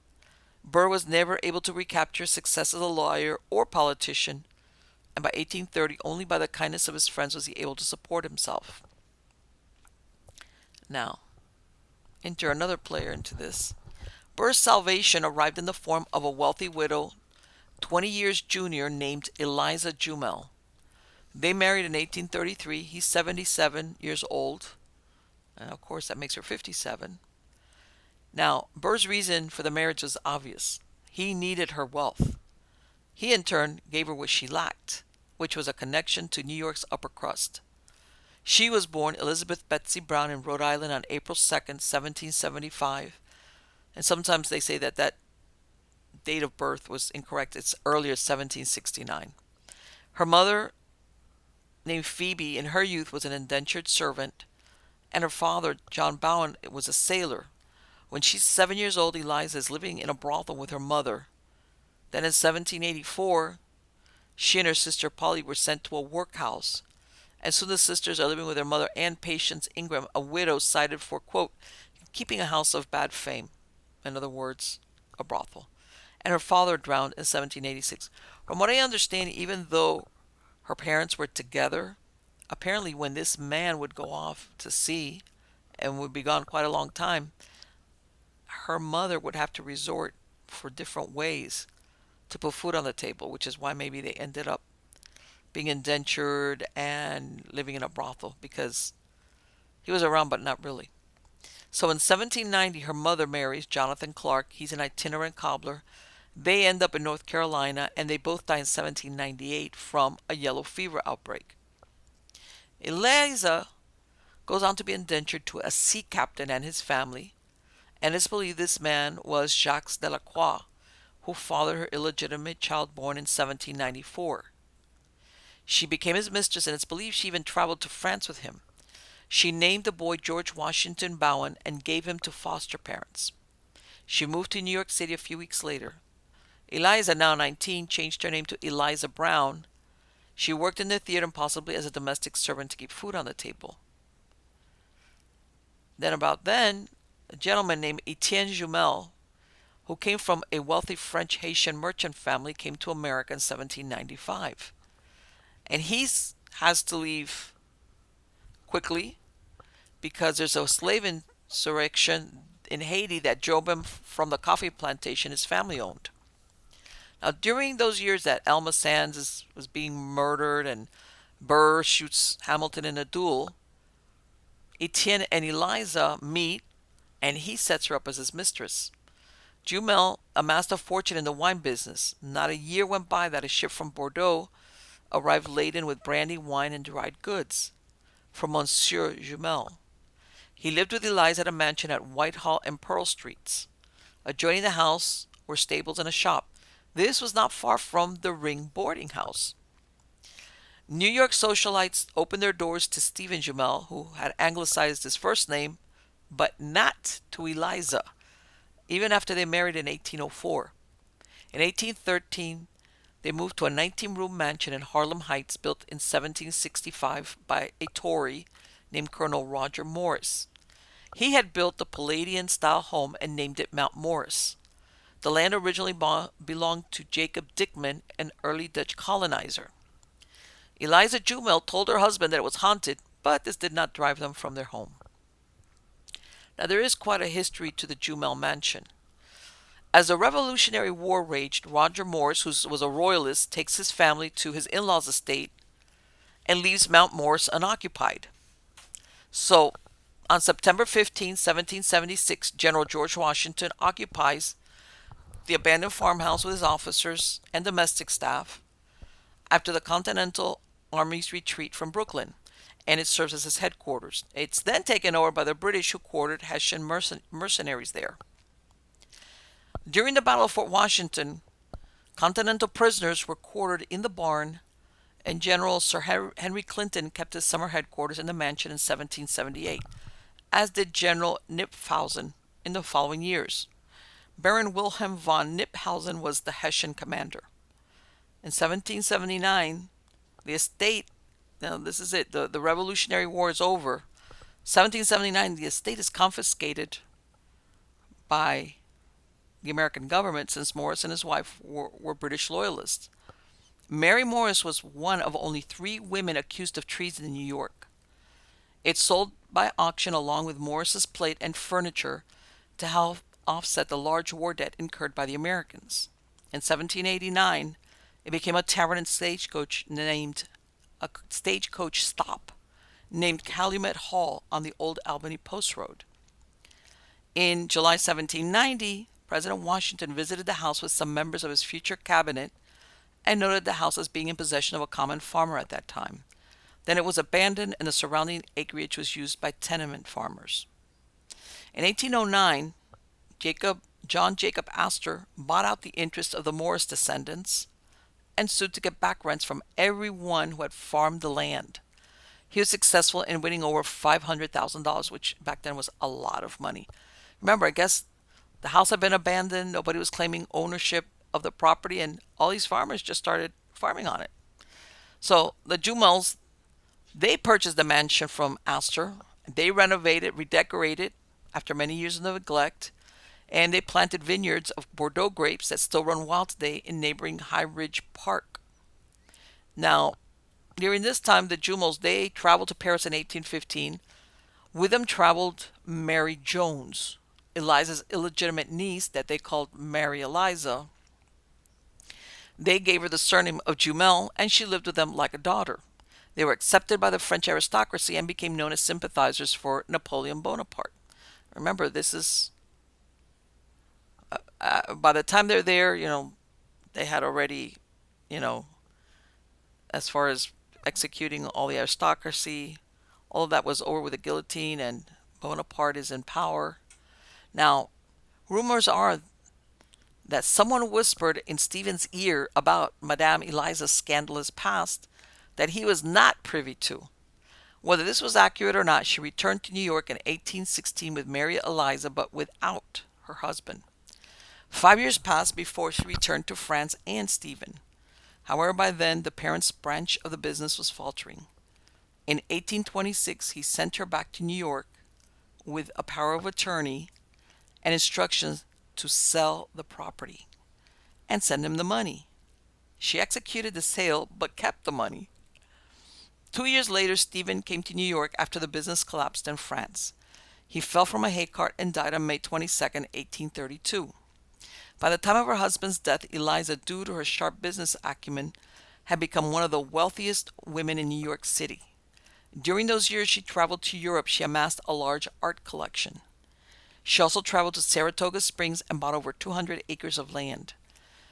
Burr was never able to recapture success as a lawyer or politician, and by 1830, only by the kindness of his friends was he able to support himself. Now, enter another player into this. Burr's salvation arrived in the form of a wealthy widow, 20 years junior, named Eliza Jumel. They married in 1833. He's 77 years old, and of course that makes her 57. Now, Burr's reason for the marriage was obvious. He needed her wealth. He, in turn, gave her what she lacked, which was a connection to New York's upper crust. She was born Elizabeth Betsy Brown in Rhode Island on April 2nd, 1775. And sometimes they say that that date of birth was incorrect. It's earlier, 1769. Her mother, named Phoebe, in her youth was an indentured servant, and her father, John Bowen, was a sailor. When she's 7 years old, Eliza is living in a brothel with her mother. Then in 1784, she and her sister Polly were sent to a workhouse. And soon the sisters are living with their mother, Anne Patience Ingram, a widow cited for, quote, keeping a house of bad fame. In other words, a brothel. And her father drowned in 1786. From what I understand, even though her parents were together, apparently when this man would go off to sea and would be gone quite a long time, her mother would have to resort for different ways to put food on the table, which is why maybe they ended up being indentured and living in a brothel, because he was around but not really. So in 1790, her mother marries Jonathan Clark. He's an itinerant cobbler. They end up in North Carolina, and they both die in 1798 from a yellow fever outbreak. Eliza goes on to be indentured to a sea captain and his family, and it's believed this man was Jacques Delacroix, who fathered her illegitimate child born in 1794. She became his mistress, and it's believed she even traveled to France with him. She named the boy George Washington Bowen and gave him to foster parents. She moved to New York City a few weeks later. Eliza, now 19, changed her name to Eliza Brown. She worked in the theater and possibly as a domestic servant to keep food on the table. Then, a gentleman named Etienne Jumel, who came from a wealthy French Haitian merchant family, came to America in 1795. And he has to leave quickly because there's a slave insurrection in Haiti that drove him from the coffee plantation his family owned. Now, during those years that Elma Sands was being murdered and Burr shoots Hamilton in a duel, Etienne and Eliza meet, and he sets her up as his mistress. Jumel amassed a fortune in the wine business. Not a year went by that a ship from Bordeaux arrived laden with brandy, wine, and dried goods from Monsieur Jumel. He lived with Eliza at a mansion at Whitehall and Pearl Streets. Adjoining the house were stables and a shop. This was not far from the Ring boarding house. New York socialites opened their doors to Stephen Jumel, who had anglicized his first name, but not to Eliza, even after they married in 1804. In 1813, they moved to a 19-room mansion in Harlem Heights built in 1765 by a Tory named Colonel Roger Morris. He had built the Palladian-style home and named it Mount Morris. The land originally belonged to Jacob Dickman, an early Dutch colonizer. Eliza Jumel told her husband that it was haunted, but this did not drive them from their home. Now, there is quite a history to the Jumel mansion. As the Revolutionary War raged, Roger Morris, who was a royalist, takes his family to his in-laws' estate and leaves Mount Morris unoccupied. So, on September 15, 1776, General George Washington occupies the abandoned farmhouse with his officers and domestic staff after the Continental Army's retreat from Brooklyn, and it serves as his headquarters. It's then taken over by the British, who quartered Hessian mercenaries there. During the Battle of Fort Washington, Continental prisoners were quartered in the barn, and General Sir Henry Clinton kept his summer headquarters in the mansion in 1778, as did General Kniphausen in the following years. Baron Wilhelm von Kniphausen was the Hessian commander. In 1779, the estate, now this is it, the Revolutionary War is over. 1779, the estate is confiscated by the American government since Morris and his wife were British loyalists. Mary Morris was one of only 3 women accused of treason in New York. It sold by auction along with Morris's plate and furniture to help offset the large war debt incurred by the Americans. In 1789, it became a tavern and stagecoach stop named Calumet Hall on the old Albany Post Road. In July 1790, President Washington visited the house with some members of his future cabinet and noted the house as being in possession of a common farmer at that time. Then it was abandoned and the surrounding acreage was used by tenement farmers. In 1809, John Jacob Astor bought out the interest of the Morris descendants and sued to get back rents from everyone who had farmed the land. He was successful in winning over $500,000, which back then was a lot of money. Remember, I guess the house had been abandoned, nobody was claiming ownership of the property, and all these farmers just started farming on it. So the Jumels, they purchased the mansion from Astor. They renovated, redecorated after many years of neglect, and they planted vineyards of Bordeaux grapes that still run wild today in neighboring High Ridge Park. Now, during this time, the Jumels, they traveled to Paris in 1815. With them traveled Mary Jones, Eliza's illegitimate niece that they called Mary Eliza. They gave her the surname of Jumel, and she lived with them like a daughter. They were accepted by the French aristocracy and became known as sympathizers for Napoleon Bonaparte. Remember, this is by the time they're there, they had already, you know, as far as executing all the aristocracy, all of that was over with the guillotine, and Bonaparte is in power. Now, rumors are that someone whispered in Stephen's ear about Madame Eliza's scandalous past that he was not privy to. Whether this was accurate or not, she returned to New York in 1816 with Mary Eliza, but without her husband. 5 years passed before she returned to France and Stephen. However, by then, the parents' branch of the business was faltering. In 1826, he sent her back to New York with a power of attorney and instructions to sell the property and send him the money. She executed the sale but kept the money. 2 years later, Stephen came to New York after the business collapsed in France. He fell from a hay cart and died on May 22, 1832. By the time of her husband's death, Eliza, due to her sharp business acumen, had become one of the wealthiest women in New York City. During those years she traveled to Europe, she amassed a large art collection. She also traveled to Saratoga Springs and bought over 200 acres of land.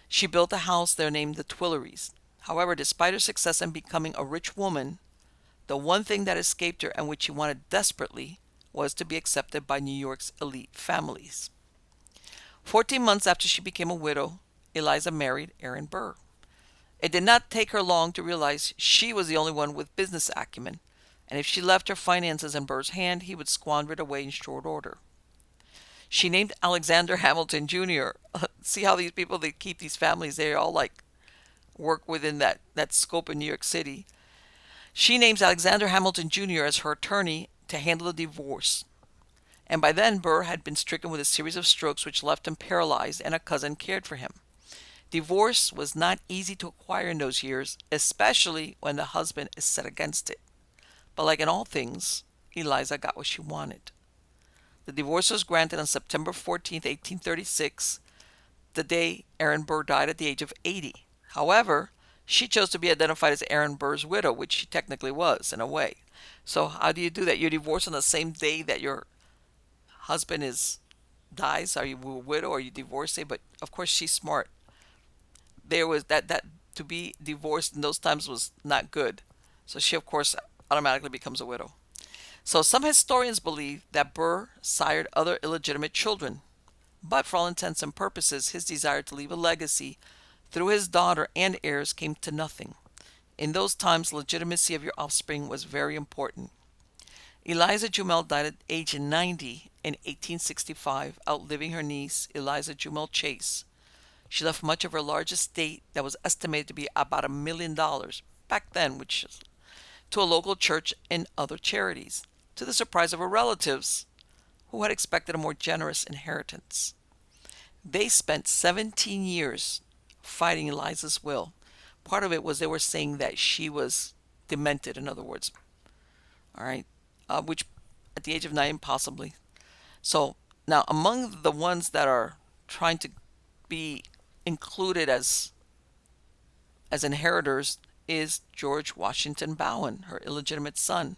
She built a house there named the Tuileries. However, despite her success in becoming a rich woman, the one thing that escaped her and which she wanted desperately was to be accepted by New York's elite families. 14 months after she became a widow, Eliza married Aaron Burr. It did not take her long to realize she was the only one with business acumen, and if she left her finances in Burr's hand, he would squander it away in short order. She named Alexander Hamilton Jr. See how these people, they keep these families, they all work within that scope in New York City. She names Alexander Hamilton Jr. as her attorney to handle the divorce. And by then, Burr had been stricken with a series of strokes which left him paralyzed, and a cousin cared for him. Divorce was not easy to acquire in those years, especially when the husband is set against it. But like in all things, Eliza got what she wanted. The divorce was granted on September 14, 1836, the day Aaron Burr died at the age of 80. However, she chose to be identified as Aaron Burr's widow, which she technically was, in a way. So how do you do that? You divorce on the same day that your husband dies? Are you a widow or are you divorcee? But of course she's smart. There was that to be divorced in those times was not good. So she of course automatically becomes a widow. So some historians believe that Burr sired other illegitimate children, but for all intents and purposes, his desire to leave a legacy through his daughter and heirs came to nothing. In those times, legitimacy of your offspring was very important. Eliza Jumel died at age 90 in 1865, outliving her niece, Eliza Jumel Chase. She left much of her large estate that was estimated to be about $1 million back then, which is to a local church and other charities, to the surprise of her relatives, who had expected a more generous inheritance. They spent 17 years fighting Eliza's will. Part of it was they were saying that she was demented, in other words. All right. Which at the age of 9, possibly. So now, among the ones that are trying to be included as inheritors is George Washington Bowen, her illegitimate son,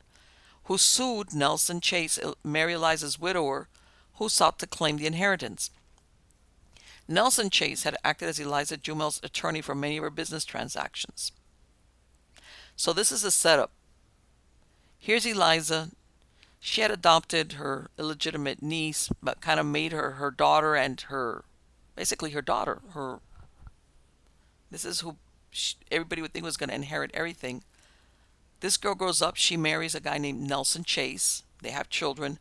who sued Nelson Chase, Mary Eliza's widower, who sought to claim the inheritance. Nelson Chase had acted as Eliza Jumel's attorney for many of her business transactions. So this is a setup. Here's Eliza. She had adopted her illegitimate niece, but kind of made her her daughter and basically her daughter. This is who everybody would think was going to inherit everything. This girl grows up. She marries a guy named Nelson Chase. They have children.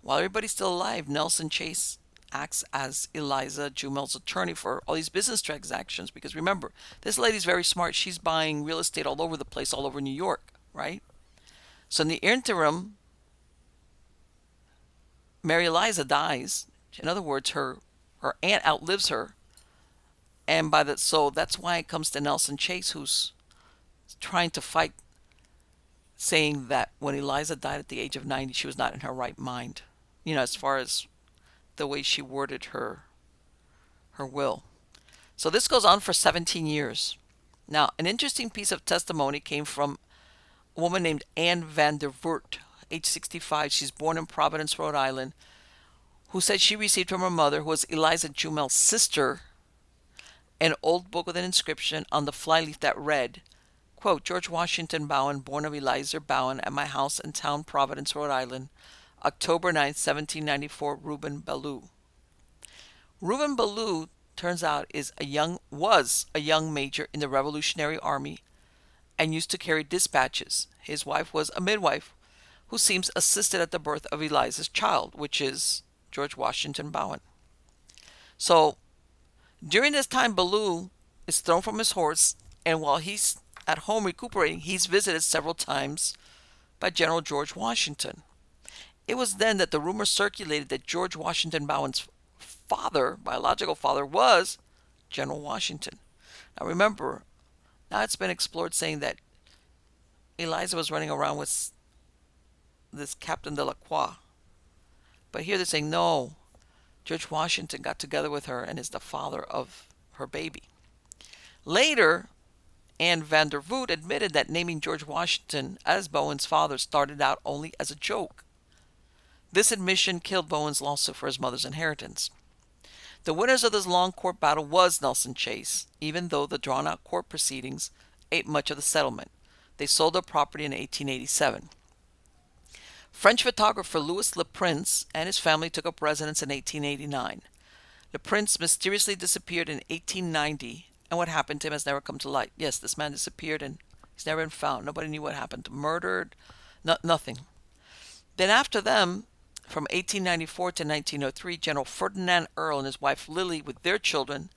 While everybody's still alive, Nelson Chase acts as Eliza Jumel's attorney for all these business transactions. Because remember, this lady's very smart. She's buying real estate all over the place, all over New York, right? So in the interim, Mary Eliza dies. In other words, her aunt outlives her. And so that's why it comes to Nelson Chase, who's trying to fight, saying that when Eliza died at the age of 90, she was not in her right mind. As far as the way she worded her will. So this goes on for 17 years. Now, an interesting piece of testimony came from a woman named Anne van der Voort, age 65. She's born in Providence, Rhode Island, who said she received from her mother, who was Eliza Jumel's sister, an old book with an inscription on the flyleaf that read, quote, George Washington Bowen, born of Eliza Bowen, at my house in town Providence, Rhode Island, October 9, 1794, Reuben Ballou. Reuben Ballou, turns out, was a young major in the Revolutionary Army and used to carry dispatches. His wife was a midwife who seems assisted at the birth of Eliza's child, which is George Washington Bowen. So during this time, Ballou is thrown from his horse, and while he's at home recuperating, he's visited several times by General George Washington. It was then that the rumor circulated that George Washington Bowen's biological father, was General Washington. Now remember, now it's been explored saying that Eliza was running around with this Captain Delacroix. But here they're saying, no, George Washington got together with her and is the father of her baby. Later, Anne van der Voort admitted that naming George Washington as Bowen's father started out only as a joke. This admission killed Bowen's lawsuit for his mother's inheritance. The winners of this long court battle was Nelson Chase, even though the drawn-out court proceedings ate much of the settlement. They sold their property in 1887. French photographer Louis Le Prince and his family took up residence in 1889. Le Prince mysteriously disappeared in 1890, and what happened to him has never come to light. Yes, this man disappeared and he's never been found. Nobody knew what happened. Murdered, nothing. Then after them, from 1894 to 1903, General Ferdinand Earle and his wife Lily, with their children,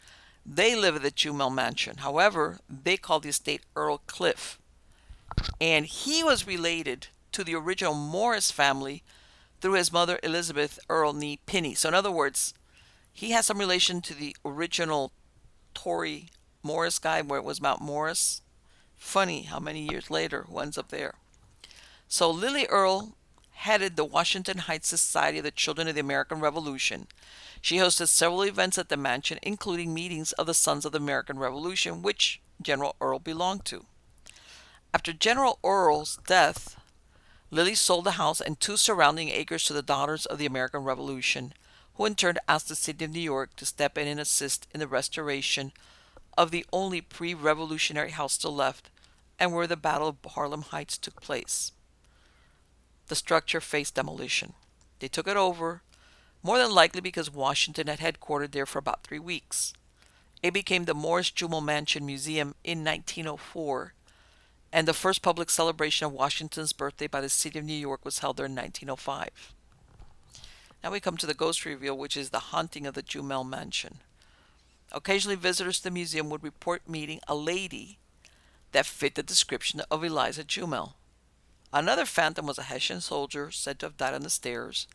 they live at the Jumel Mansion. However, they called the estate Earle Cliff. And he was related to the original Morris family through his mother Elizabeth Earle nee Pinney. So in other words, he has some relation to the original Tory Morris guy, where it was Mount Morris. Funny how many years later who ends up there. So Lily Earle headed the Washington Heights Society of the Children of the American Revolution. She hosted several events at the mansion, including meetings of the Sons of the American Revolution, which General Earle belonged to. After General Earle's death, Lily sold the house and 2 surrounding acres to the Daughters of the American Revolution, who in turn asked the city of New York to step in and assist in the restoration of the only pre-revolutionary house still left, and where the Battle of Harlem Heights took place. The structure faced demolition. They took it over, more than likely because Washington had headquartered there for about 3 weeks. It became the Morris Jumel Mansion Museum in 1904, and the first public celebration of Washington's birthday by the city of New York was held there in 1905. Now we come to the ghost reveal, which is the haunting of the Jumel Mansion. Occasionally, visitors to the museum would report meeting a lady that fit the description of Eliza Jumel. Another phantom was a Hessian soldier said to have died on the stairs.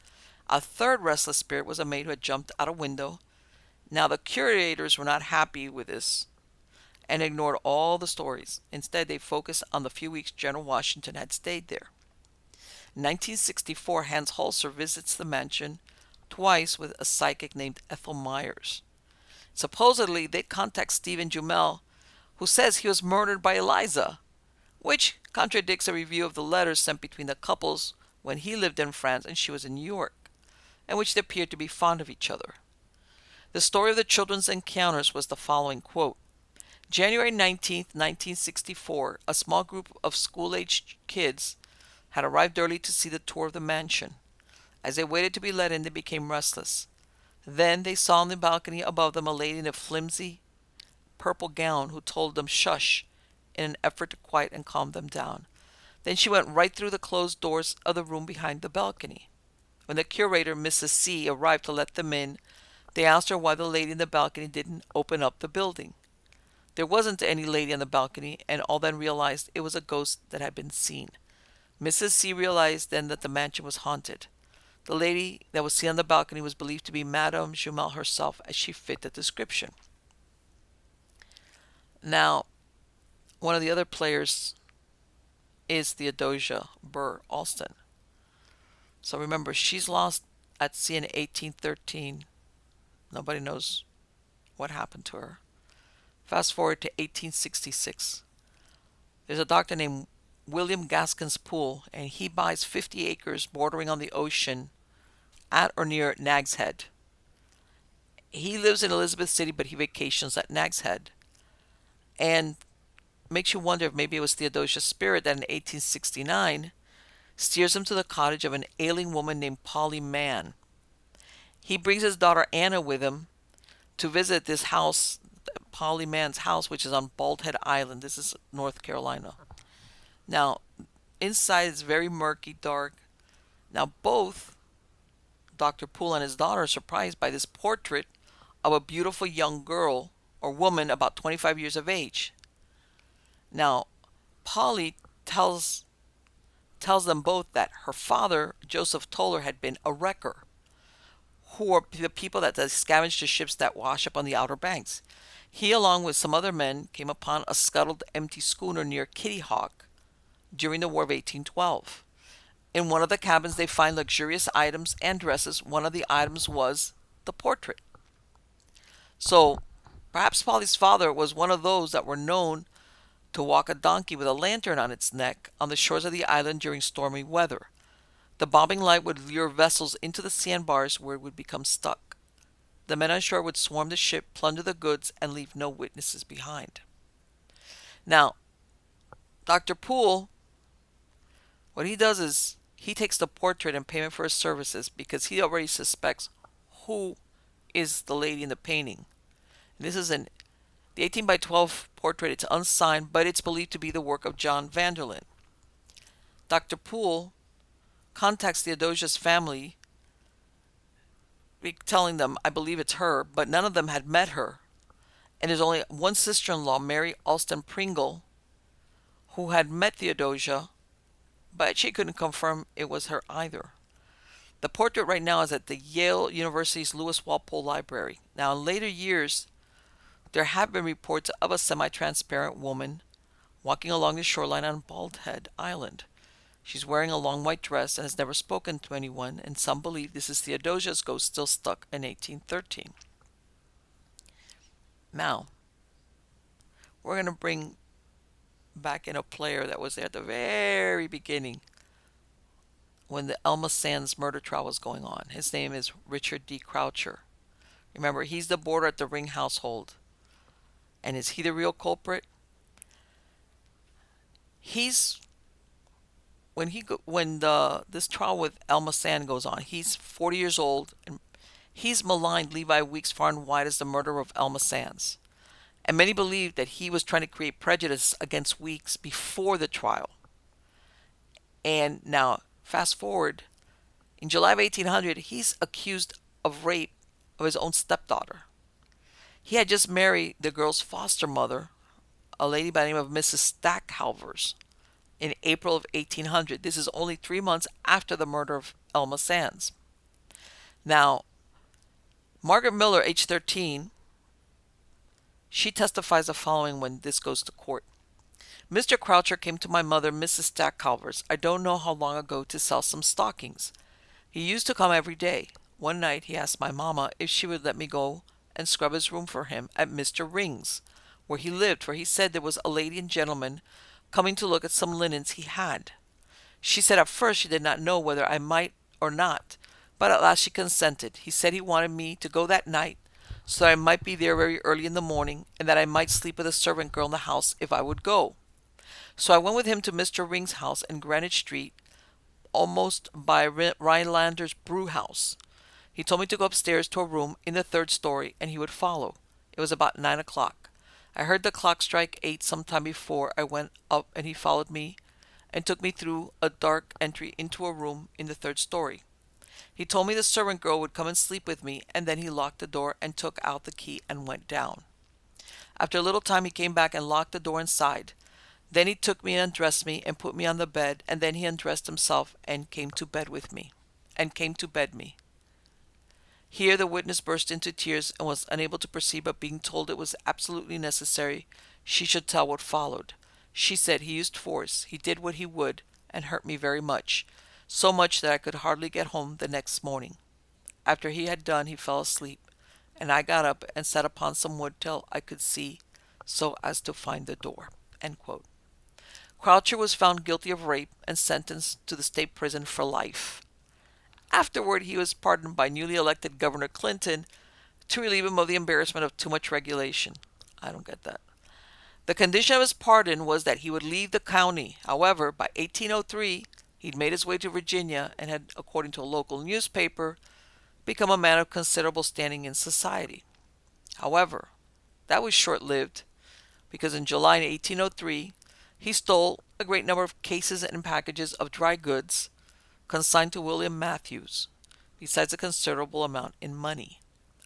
A third restless spirit was a maid who had jumped out a window. Now, the curators were not happy with this and ignored all the stories. Instead, they focused on the few weeks General Washington had stayed there. In 1964, Hans Holzer visits the mansion twice with a psychic named Ethel Myers. Supposedly, they contact Stephen Jumel, who says he was murdered by Eliza, which contradicts a review of the letters sent between the couples when he lived in France and she was in New York, and which they appeared to be fond of each other. The story of the children's encounters was the following quote: January 19th, 1964, a small group of school-aged kids had arrived early to see the tour of the mansion. As they waited to be let in, they became restless. Then they saw on the balcony above them a lady in a flimsy purple gown who told them shush in an effort to quiet and calm them down. Then she went right through the closed doors of the room behind the balcony. When the curator, Mrs. C, arrived to let them in, they asked her why the lady in the balcony didn't open up the building. There wasn't any lady on the balcony, and all then realized it was a ghost that had been seen. Mrs. C realized then that the mansion was haunted. The lady that was seen on the balcony was believed to be Madame Jumel herself, as she fit the description. Now, one of the other players is Theodosia Burr Alston. So remember, she's lost at sea in 1813. Nobody knows what happened to her. Fast forward to 1866. There's a doctor named William Gaskins Poole, and he buys 50 acres bordering on the ocean at or near Nag's Head. He lives in Elizabeth City, but he vacations at Nag's Head. And makes you wonder if maybe it was Theodosia's spirit that in 1869 steers him to the cottage of an ailing woman named Polly Mann. He brings his daughter Anna with him to visit this house, Polly Mann's house, which is on Bald Head Island. This is North Carolina. Now, inside it's very murky, dark. Now, both Dr. Poole and his daughter are surprised by this portrait of a beautiful young girl or woman about 25 years of age. Now, Polly tells them both that her father, Joseph Toller, had been a wrecker, who are the people that scavenge the ships that wash up on the Outer Banks. He, along with some other men, came upon a scuttled empty schooner near Kitty Hawk during the War of 1812. In one of the cabins, they find luxurious items and dresses. One of the items was the portrait. So, perhaps Polly's father was one of those that were known to walk a donkey with a lantern on its neck on the shores of the island during stormy weather. The bobbing light would lure vessels into the sandbars where it would become stuck. The men on shore would swarm the ship, plunder the goods, and leave no witnesses behind. Now, Dr. Poole, what he does is he takes the portrait in payment for his services because he already suspects who is the lady in the painting. And this is the 18 by 12 portrait. It's unsigned, but it's believed to be the work of John Vanderlyn. Dr. Poole contacts Theodosia's family, telling them, I believe it's her, but none of them had met her. And there's only one sister-in-law, Mary Alston Pringle, who had met Theodosia, but she couldn't confirm it was her either. The portrait right now is at the Yale University's Lewis Walpole Library. Now, in later years, there have been reports of a semi-transparent woman walking along the shoreline on Bald Head Island. She's wearing a long white dress and has never spoken to anyone, and some believe this is Theodosia's ghost still stuck in 1813. Now, we're going to bring back in a player that was there at the very beginning when the Elma Sands murder trial was going on. His name is Richard D. Croucher. Remember, he's the boarder at the Ring household. And is he the real culprit? This trial with Elma Sand goes on, he's 40 years old, and he's maligned Levi Weeks far and wide as the murderer of Elma Sands. And many believe that he was trying to create prejudice against Weeks before the trial. And now, fast forward, in July of 1800, he's accused of rape of his own stepdaughter. He had just married the girl's foster mother, a lady by the name of Mrs. Stackhalvers, in April of 1800. This is only 3 months after the murder of Elma Sands. Now, Margaret Miller, age 13, she testifies the following when this goes to court. Mr. Croucher came to my mother, Mrs. Stackholders, I don't know how long ago, to sell some stockings. He used to come every day. One night he asked my mamma if she would let me go and scrub his room for him at Mr. Ring's, where he lived, for he said there was a lady and gentleman coming to look at some linens he had. She said at first she did not know whether I might or not, but at last she consented. He said he wanted me to go that night so that I might be there very early in the morning, and that I might sleep with a servant girl in the house if I would go. So I went with him to Mr. Ring's house in Greenwich Street, almost by Rhinelander's brew house. He told me to go upstairs to a room in the third story, and he would follow. It was about 9 o'clock. I heard the clock strike 8 some time before I went up, and he followed me and took me through a dark entry into a room in the third story. He told me the servant girl would come and sleep with me, and then he locked the door and took out the key and went down. After a little time he came back and locked the door inside. Then he took me and undressed me and put me on the bed, and then he undressed himself and came to bed with me. Here the witness burst into tears and was unable to proceed, but being told it was absolutely necessary she should tell what followed. She said he used force, he did what he would, and hurt me very much, so much that I could hardly get home the next morning. After he had done, he fell asleep, and I got up and sat upon some wood till I could see, so as to find the door." End quote. Croucher was found guilty of rape and sentenced to the state prison for life. Afterward, he was pardoned by newly elected Governor Clinton to relieve him of the embarrassment of too much regulation. I don't get that. The condition of his pardon was that he would leave the county. However, by 1803, he'd made his way to Virginia and had, according to a local newspaper, become a man of considerable standing in society. However, that was short-lived, because in July 1803, he stole a great number of cases and packages of dry goods consigned to William Matthews, besides a considerable amount in money.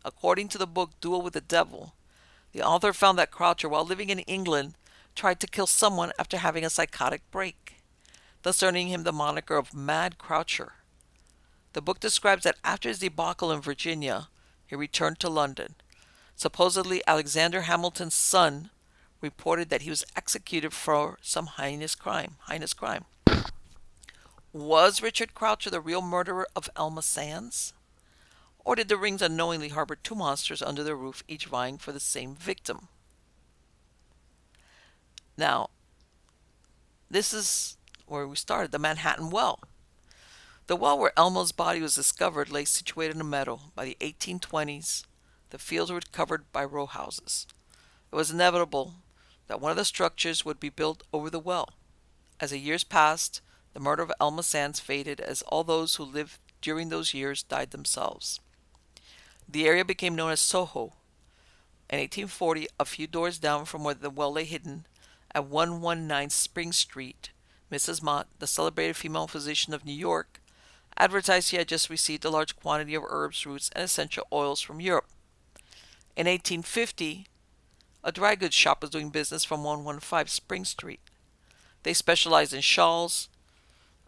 According to the book Duel with the Devil, the author found that Croucher, while living in England, tried to kill someone after having a psychotic break, thus earning him the moniker of Mad Croucher. The book describes that after his debacle in Virginia, he returned to London. Supposedly, Alexander Hamilton's son reported that he was executed for some heinous crime. Was Richard Croucher the real murderer of Elma Sands? Or did the Rings unknowingly harbor two monsters under their roof, each vying for the same victim? Now, this is where we started, the Manhattan Well. The well where Elma's body was discovered lay situated in a meadow. By the 1820s, the fields were covered by row houses. It was inevitable that one of the structures would be built over the well. As the years passed, the murder of Elma Sands faded, as all those who lived during those years died themselves. The area became known as Soho. In 1840, a few doors down from where the well lay hidden, at 119 Spring Street, Mrs. Mott, the celebrated female physician of New York, advertised she had just received a large quantity of herbs, roots, and essential oils from Europe. In 1850, a dry goods shop was doing business from 115 Spring Street. They specialized in shawls.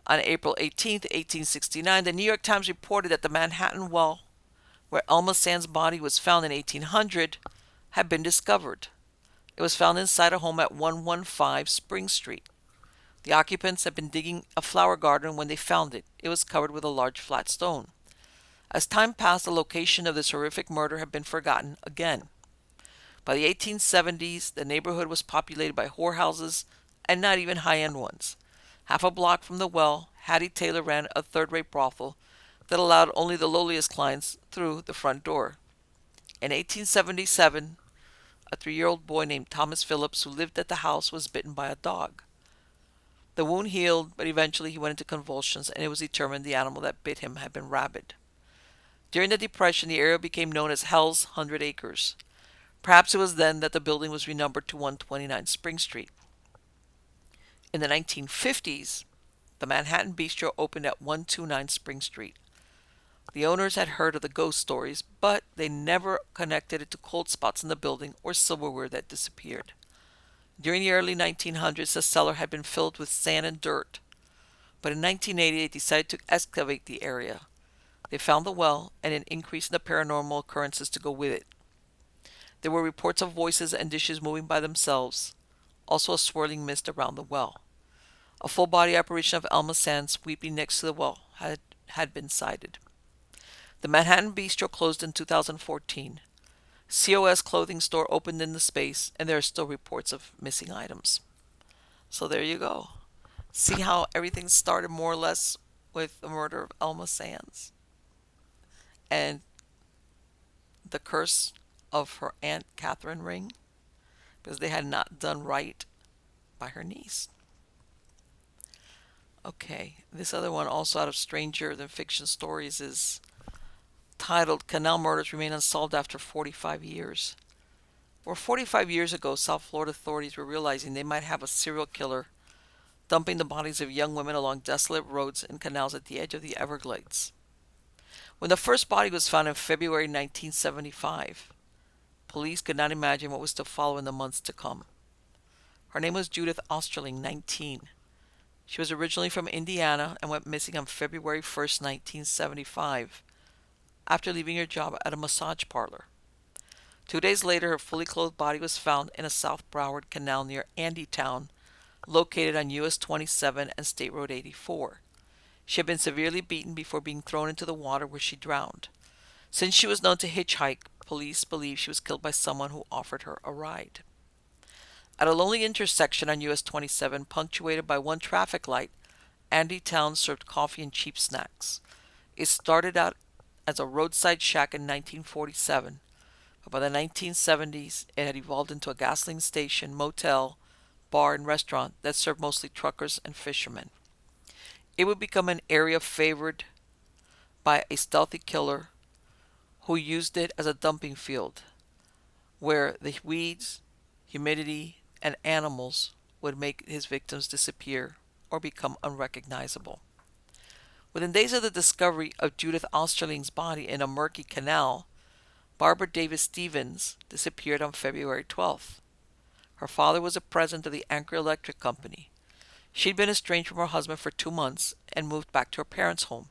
On April 18, 1869, the New York Times reported that the Manhattan Well, where Elma Sands' body was found in 1800, had been discovered. It was found inside a home at 115 Spring Street. The occupants had been digging a flower garden when they found it. It was covered with a large flat stone. As time passed, the location of this horrific murder had been forgotten again. By the 1870s, the neighborhood was populated by whorehouses, and not even high-end ones. Half a block from the well, Hattie Taylor ran a third-rate brothel that allowed only the lowliest clients through the front door. In 1877, a 3-year-old boy named Thomas Phillips, who lived at the house, was bitten by a dog. The wound healed, but eventually he went into convulsions, and it was determined the animal that bit him had been rabid. During the Depression, the area became known as Hell's 100 Acres. Perhaps it was then that the building was renumbered to 129 Spring Street. In the 1950s, the Manhattan Bistro opened at 129 Spring Street. The owners had heard of the ghost stories, but they never connected it to cold spots in the building or silverware that disappeared. During the early 1900s, the cellar had been filled with sand and dirt, but in 1980 they decided to excavate the area. They found the well and an increase in the paranormal occurrences to go with it. There were reports of voices and dishes moving by themselves, also a swirling mist around the well. A full body apparition of Elma Sands weeping next to the well had been sighted. The Manhattan Bistro closed in 2014. COS clothing store opened in the space, and there are still reports of missing items. So there you go. See how everything started more or less with the murder of Elma Sands and the curse of her Aunt Catherine Ring, because they had not done right by her niece. Okay, this other one, also out of Stranger Than Fiction Stories, is titled Canal Murders Remain Unsolved After 45 Years. Where 45 years ago, South Florida authorities were realizing they might have a serial killer dumping the bodies of young women along desolate roads and canals at the edge of the Everglades. When the first body was found in February 1975, police could not imagine what was to follow in the months to come. Her name was Judith Osterling, 19. She was originally from Indiana and went missing on February 1st, 1975, after leaving her job at a massage parlor. 2 days later, her fully clothed body was found in a South Broward canal near Andytown, located on US 27 and State Road 84. She had been severely beaten before being thrown into the water, where she drowned. Since she was known to hitchhike, police believe she was killed by someone who offered her a ride. At a lonely intersection on US 27, punctuated by one traffic light, Andytown served coffee and cheap snacks. It started out as a roadside shack in 1947, but by the 1970s it had evolved into a gasoline station, motel, bar, and restaurant that served mostly truckers and fishermen. It would become an area favored by a stealthy killer who used it as a dumping field, where the weeds, humidity, and animals would make his victims disappear or become unrecognizable. Within days of the discovery of Judith Osterling's body in a murky canal, Barbara Davis Stevens disappeared on February 12th. Her father was the president of the Anchor Electric Company. She'd been estranged from her husband for 2 months and moved back to her parents' home.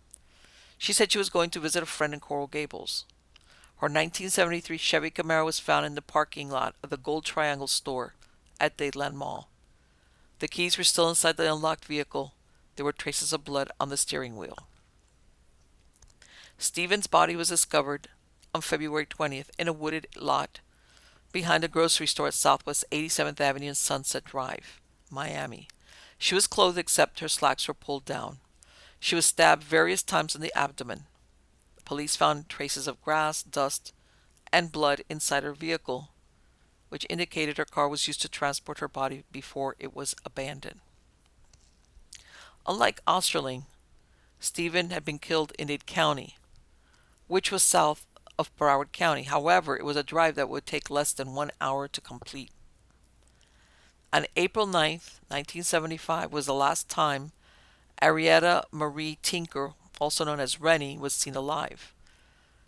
She said she was going to visit a friend in Coral Gables. Her 1973 Chevy Camaro was found in the parking lot of the Gold Triangle store at Dadeland Mall. The keys were still inside the unlocked vehicle. There were traces of blood on the steering wheel. Stevens' body was discovered on February 20th in a wooded lot behind a grocery store at Southwest 87th Avenue and Sunset Drive, Miami. She was clothed except her slacks were pulled down. She was stabbed various times in the abdomen. Police found traces of grass, dust, and blood inside her vehicle, which indicated her car was used to transport her body before it was abandoned. Unlike Osterling, Stephen had been killed in Dade County, which was south of Broward County. However, it was a drive that would take less than 1 hour to complete. On April 9th, 1975 was the last time Arietta Marie Tinker, also known as Rennie, was seen alive.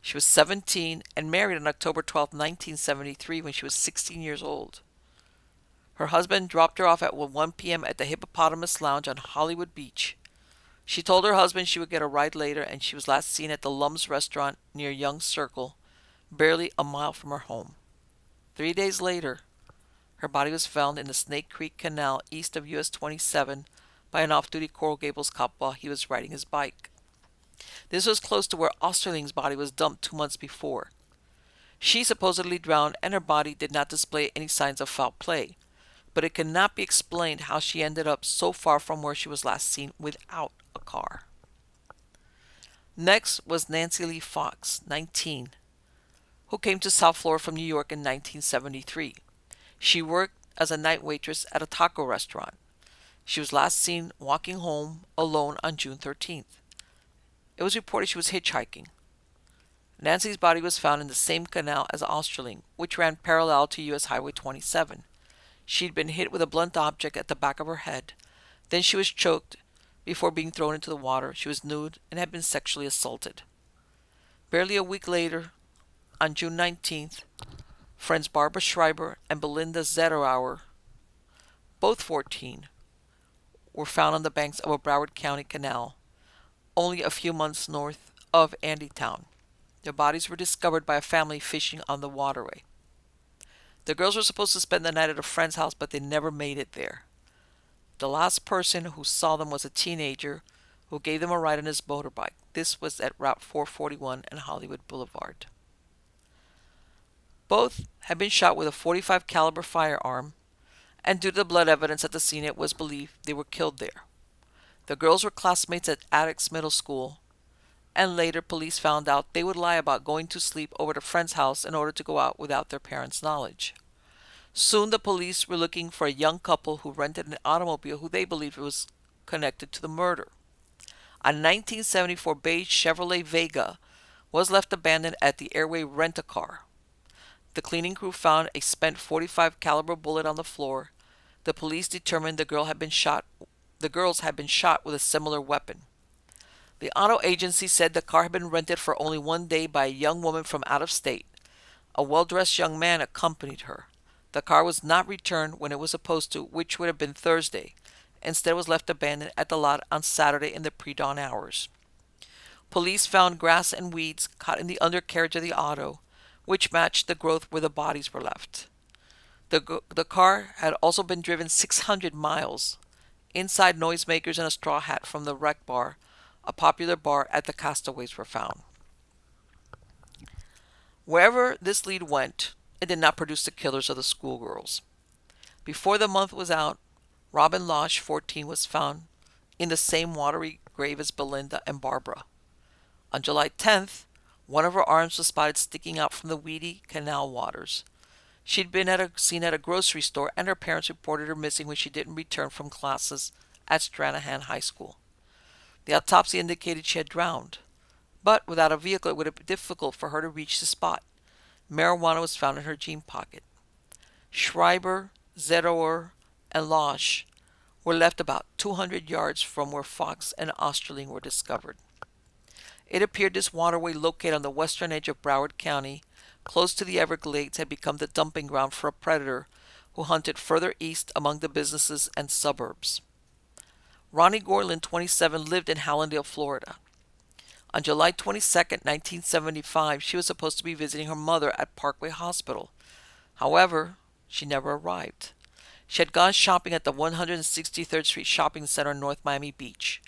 She was 17 and married on October 12, 1973, when she was 16 years old. Her husband dropped her off at 1 p.m. at the Hippopotamus Lounge on Hollywood Beach. She told her husband she would get a ride later, and she was last seen at the Lum's restaurant near Young's Circle, barely a mile from her home. 3 days later, her body was found in the Snake Creek Canal east of US 27 by an off-duty Coral Gables cop while he was riding his bike. This was close to where Osterling's body was dumped 2 months before. She supposedly drowned, and her body did not display any signs of foul play, but it cannot be explained how she ended up so far from where she was last seen without a car. Next was Nancy Lee Fox, 19, who came to South Florida from New York in 1973. She worked as a night waitress at a taco restaurant. She was last seen walking home alone on June 13th. It was reported she was hitchhiking. Nancy's body was found in the same canal as Osterling, which ran parallel to US Highway 27. She'd been hit with a blunt object at the back of her head. Then she was choked before being thrown into the water. She was nude and had been sexually assaulted. Barely a week later, on June 19th, friends Barbara Schreiber and Belinda Zetterauer, both 14, were found on the banks of a Broward County canal, only a few months north of Andytown. Their bodies were discovered by a family fishing on the waterway. The girls were supposed to spend the night at a friend's house, but they never made it there. The last person who saw them was a teenager who gave them a ride on his motorbike. This was at Route 441 and Hollywood Boulevard. Both had been shot with a .45 caliber firearm, and due to the blood evidence at the scene, it was believed they were killed there. The girls were classmates at Attucks Middle School, and later police found out they would lie about going to sleep over at a friend's house in order to go out without their parents' knowledge. Soon the police were looking for a young couple who rented an automobile who they believed was connected to the murder. A 1974 beige Chevrolet Vega was left abandoned at the Airway Rent-A-Car. The cleaning crew found a spent .45 caliber bullet on the floor. The police determined the girls had been shot with a similar weapon. The auto agency said the car had been rented for only one day by a young woman from out of state. A well-dressed young man accompanied her. The car was not returned when it was supposed to, which would have been Thursday. Instead, it was left abandoned at the lot on Saturday in the pre-dawn hours. Police found grass and weeds caught in the undercarriage of the auto, which matched the growth where the bodies were left. The car had also been driven 600 miles. Inside, noisemakers and a straw hat from the Wreck Bar, a popular bar at the Castaways, were found. Wherever this lead went, it did not produce the killers of the schoolgirls. Before the month was out, Robin Losh, 14, was found in the same watery grave as Belinda and Barbara. On July 10th, one of her arms was spotted sticking out from the weedy canal waters. She'd been seen at a grocery store, and her parents reported her missing when she didn't return from classes at Stranahan High School. The autopsy indicated she had drowned, but without a vehicle it would have been difficult for her to reach the spot. Marijuana was found in her jean pocket. Schreiber, Zedauer, and Losh were left about 200 yards from where Fox and Osterling were discovered. It appeared this waterway, located on the western edge of Broward County, close to the Everglades, had become the dumping ground for a predator who hunted further east among the businesses and suburbs. Ronnie Gorlin, 27, lived in Hallandale, Florida. On July 22, 1975, she was supposed to be visiting her mother at Parkway Hospital. However, she never arrived. She had gone shopping at the 163rd Street Shopping Center in North Miami Beach.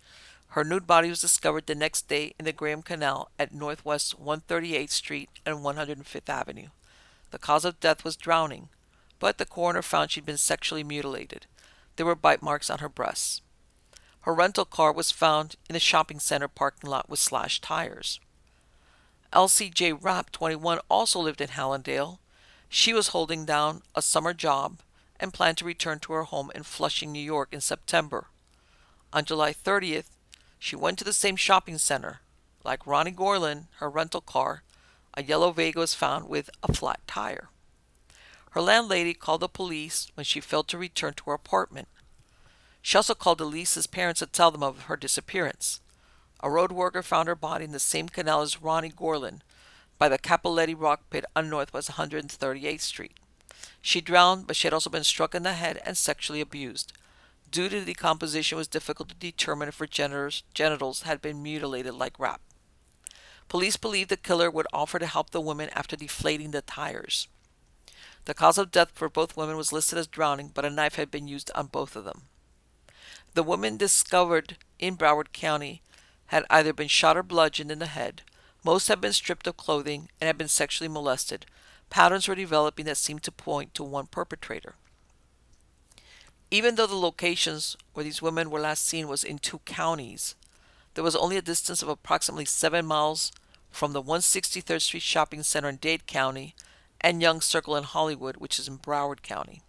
Her nude body was discovered the next day in the Graham Canal at Northwest 138th Street and 105th Avenue. The cause of death was drowning, but the coroner found she'd been sexually mutilated. There were bite marks on her breasts. Her rental car was found in the shopping center parking lot with slashed tires. Elsie Rapp, 21, also lived in Hallandale. She was holding down a summer job and planned to return to her home in Flushing, New York in September. On July 30th, she went to the same shopping center. Like Ronnie Gorlin, her rental car, a yellow Vega, was found with a flat tire. Her landlady called the police when she failed to return to her apartment. She also called Elise's parents to tell them of her disappearance. A road worker found her body in the same canal as Ronnie Gorlin, by the Capoletti Rock Pit on Northwest 138th Street. She drowned, but she had also been struck in the head and sexually abused. Due to decomposition, it was difficult to determine if her genitals had been mutilated like Rapp. Police believed the killer would offer to help the women after deflating the tires. The cause of death for both women was listed as drowning, but a knife had been used on both of them. The women discovered in Broward County had either been shot or bludgeoned in the head. Most had been stripped of clothing and had been sexually molested. Patterns were developing that seemed to point to one perpetrator. Even though the locations where these women were last seen was in 2 counties, there was only a distance of approximately 7 miles from the 163rd Street Shopping Center in Dade County and Young Circle in Hollywood, which is in Broward County.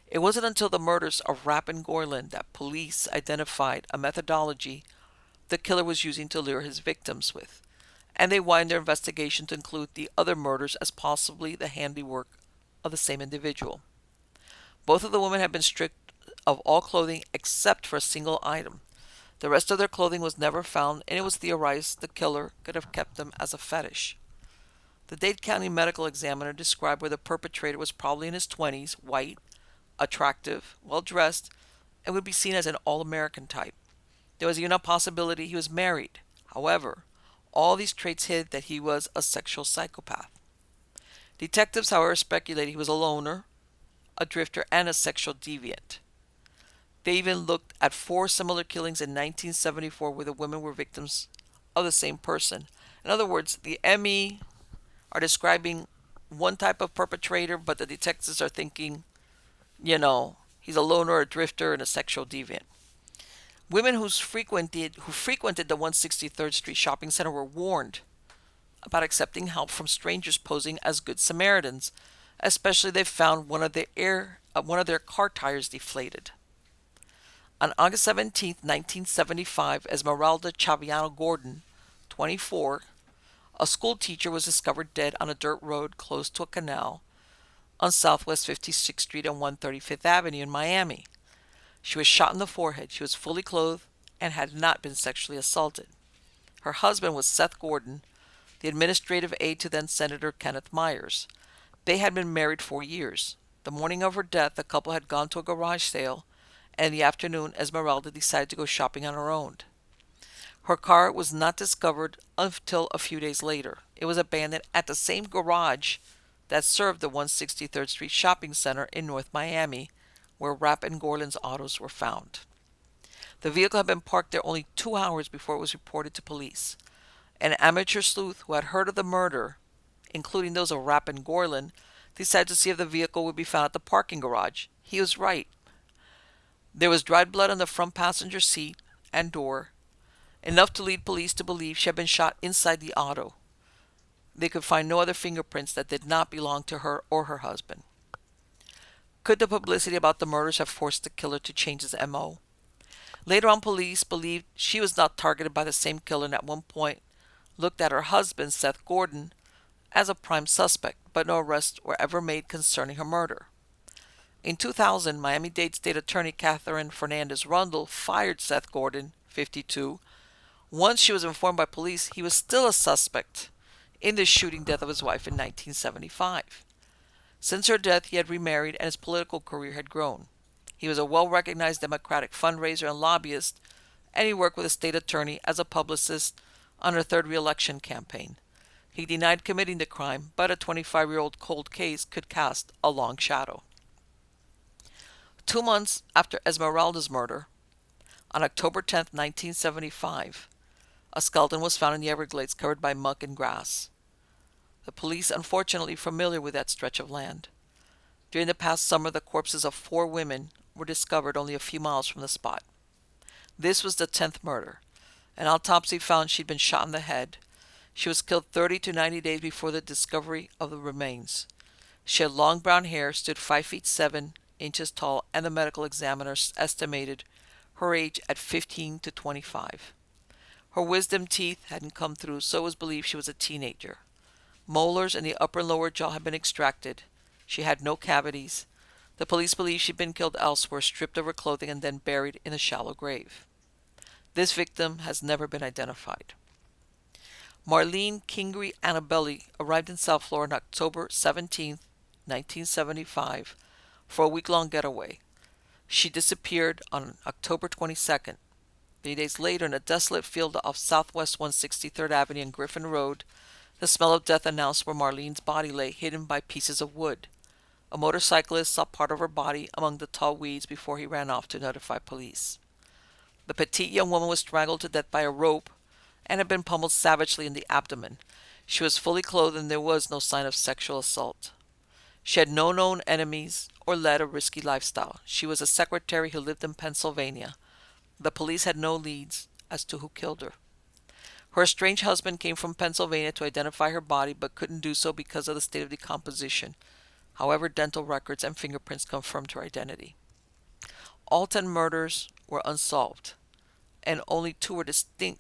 It wasn't until the murders of Rapp and Gorlin that police identified a methodology the killer was using to lure his victims with, and they widened their investigation to include the other murders as possibly the handiwork of the same individual. Both of the women had been stripped of all clothing except for a single item. The rest of their clothing was never found, and it was theorized the killer could have kept them as a fetish. The Dade County medical examiner described where the perpetrator was probably in his 20s, white, attractive, well-dressed, and would be seen as an all-American type. There was even a possibility he was married. However, All these traits hid that he was a sexual psychopath. Detectives, however, speculated he was a loner, a drifter, and a sexual deviant. They even looked at 4 similar killings in 1974 where the women were victims of the same person. In other words, the ME are describing one type of perpetrator, but the detectives are thinking, he's a loner, a drifter, and a sexual deviant. Women who frequented the 163rd Street shopping center were warned about accepting help from strangers posing as good Samaritans, especially if they found one of their car tires deflated. On August 17, 1975, Esmeralda Chaviano Gordon, 24, a school teacher, was discovered dead on a dirt road close to a canal on Southwest 56th Street and 135th Avenue in Miami. She was shot in the forehead. She was fully clothed and had not been sexually assaulted. Her husband was Seth Gordon, the administrative aide to then Senator Kenneth Myers. They had been married 4 years. The morning of her death, the couple had gone to a garage sale, and in the afternoon, Esmeralda decided to go shopping on her own. Her car was not discovered until a few days later. It was abandoned at the same garage that served the 163rd Street shopping center in North Miami, where Rapp and Gorland's autos were found. The vehicle had been parked there only 2 hours before it was reported to police. An amateur sleuth who had heard of the murder, including those of Rapp and Gorland, decided to see if the vehicle would be found at the parking garage. He was right. There was dried blood on the front passenger seat and door, enough to lead police to believe she had been shot inside the auto. They could find no other fingerprints that did not belong to her or her husband. Could the publicity about the murders have forced the killer to change his MO? Later on, police believed she was not targeted by the same killer and at one point looked at her husband, Seth Gordon, as a prime suspect, but no arrests were ever made concerning her murder. In 2000, Miami-Dade State Attorney Catherine Fernandez Rundle fired Seth Gordon, 52. Once she was informed by police he was still a suspect in the shooting death of his wife in 1975. Since her death, he had remarried and his political career had grown. He was a well-recognized Democratic fundraiser and lobbyist, and he worked with a state attorney as a publicist on her third re-election campaign. He denied committing the crime, but a 25-year-old cold case could cast a long shadow. 2 months after Esmeralda's murder, on October 10, 1975, a skeleton was found in the Everglades covered by muck and grass. The police, unfortunately familiar with that stretch of land. During the past summer, the corpses of 4 women were discovered only a few miles from the spot. This was the 10th murder. An autopsy found she'd been shot in the head. She was killed 30 to 90 days before the discovery of the remains. She had long brown hair, stood 5 feet 7 inches tall, and the medical examiners estimated her age at 15 to 25. Her wisdom teeth hadn't come through, so it was believed she was a teenager. Molars in the upper and lower jaw had been extracted. She had no cavities. The police believe she'd been killed elsewhere, stripped of her clothing, and then buried in a shallow grave. This victim has never been identified. Marlene Kingery Annabelli arrived in South Florida on October 17, 1975, for a week-long getaway. She disappeared on October 22nd. 3 days later, in a desolate field off Southwest 163rd Avenue and Griffin Road, the smell of death announced where Marlene's body lay, hidden by pieces of wood. A motorcyclist saw part of her body among the tall weeds before he ran off to notify police. The petite young woman was strangled to death by a rope and had been pummeled savagely in the abdomen. She was fully clothed and there was no sign of sexual assault. She had no known enemies or led a risky lifestyle. She was a secretary who lived in Pennsylvania. The police had no leads as to who killed her. Her estranged husband came from Pennsylvania to identify her body but couldn't do so because of the state of decomposition. However, dental records and fingerprints confirmed her identity. All 10 murders were unsolved, and only 2 were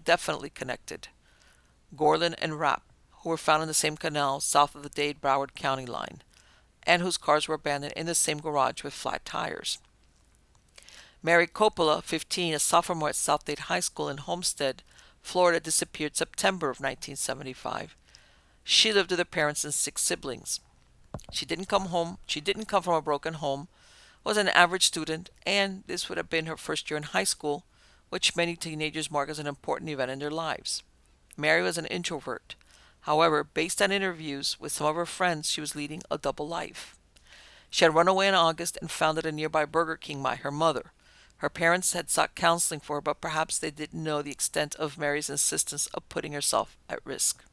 definitely connected. Gorland and Rapp, who were found in the same canal south of the Dade-Broward County line, and whose cars were abandoned in the same garage with flat tires. Mary Coppola, 15, a sophomore at South Dade High School in Homestead, Florida, disappeared September of 1975. She lived with her parents and 6 siblings. She didn't come from a broken home, was an average student, and this would have been her first year in high school, which many teenagers mark as an important event in their lives. Mary was an introvert. However, based on interviews with some of her friends, she was leading a double life. She had run away in August and founded a nearby Burger King by her mother. Her parents had sought counseling for her, but perhaps they didn't know the extent of Mary's insistence of putting herself at risk.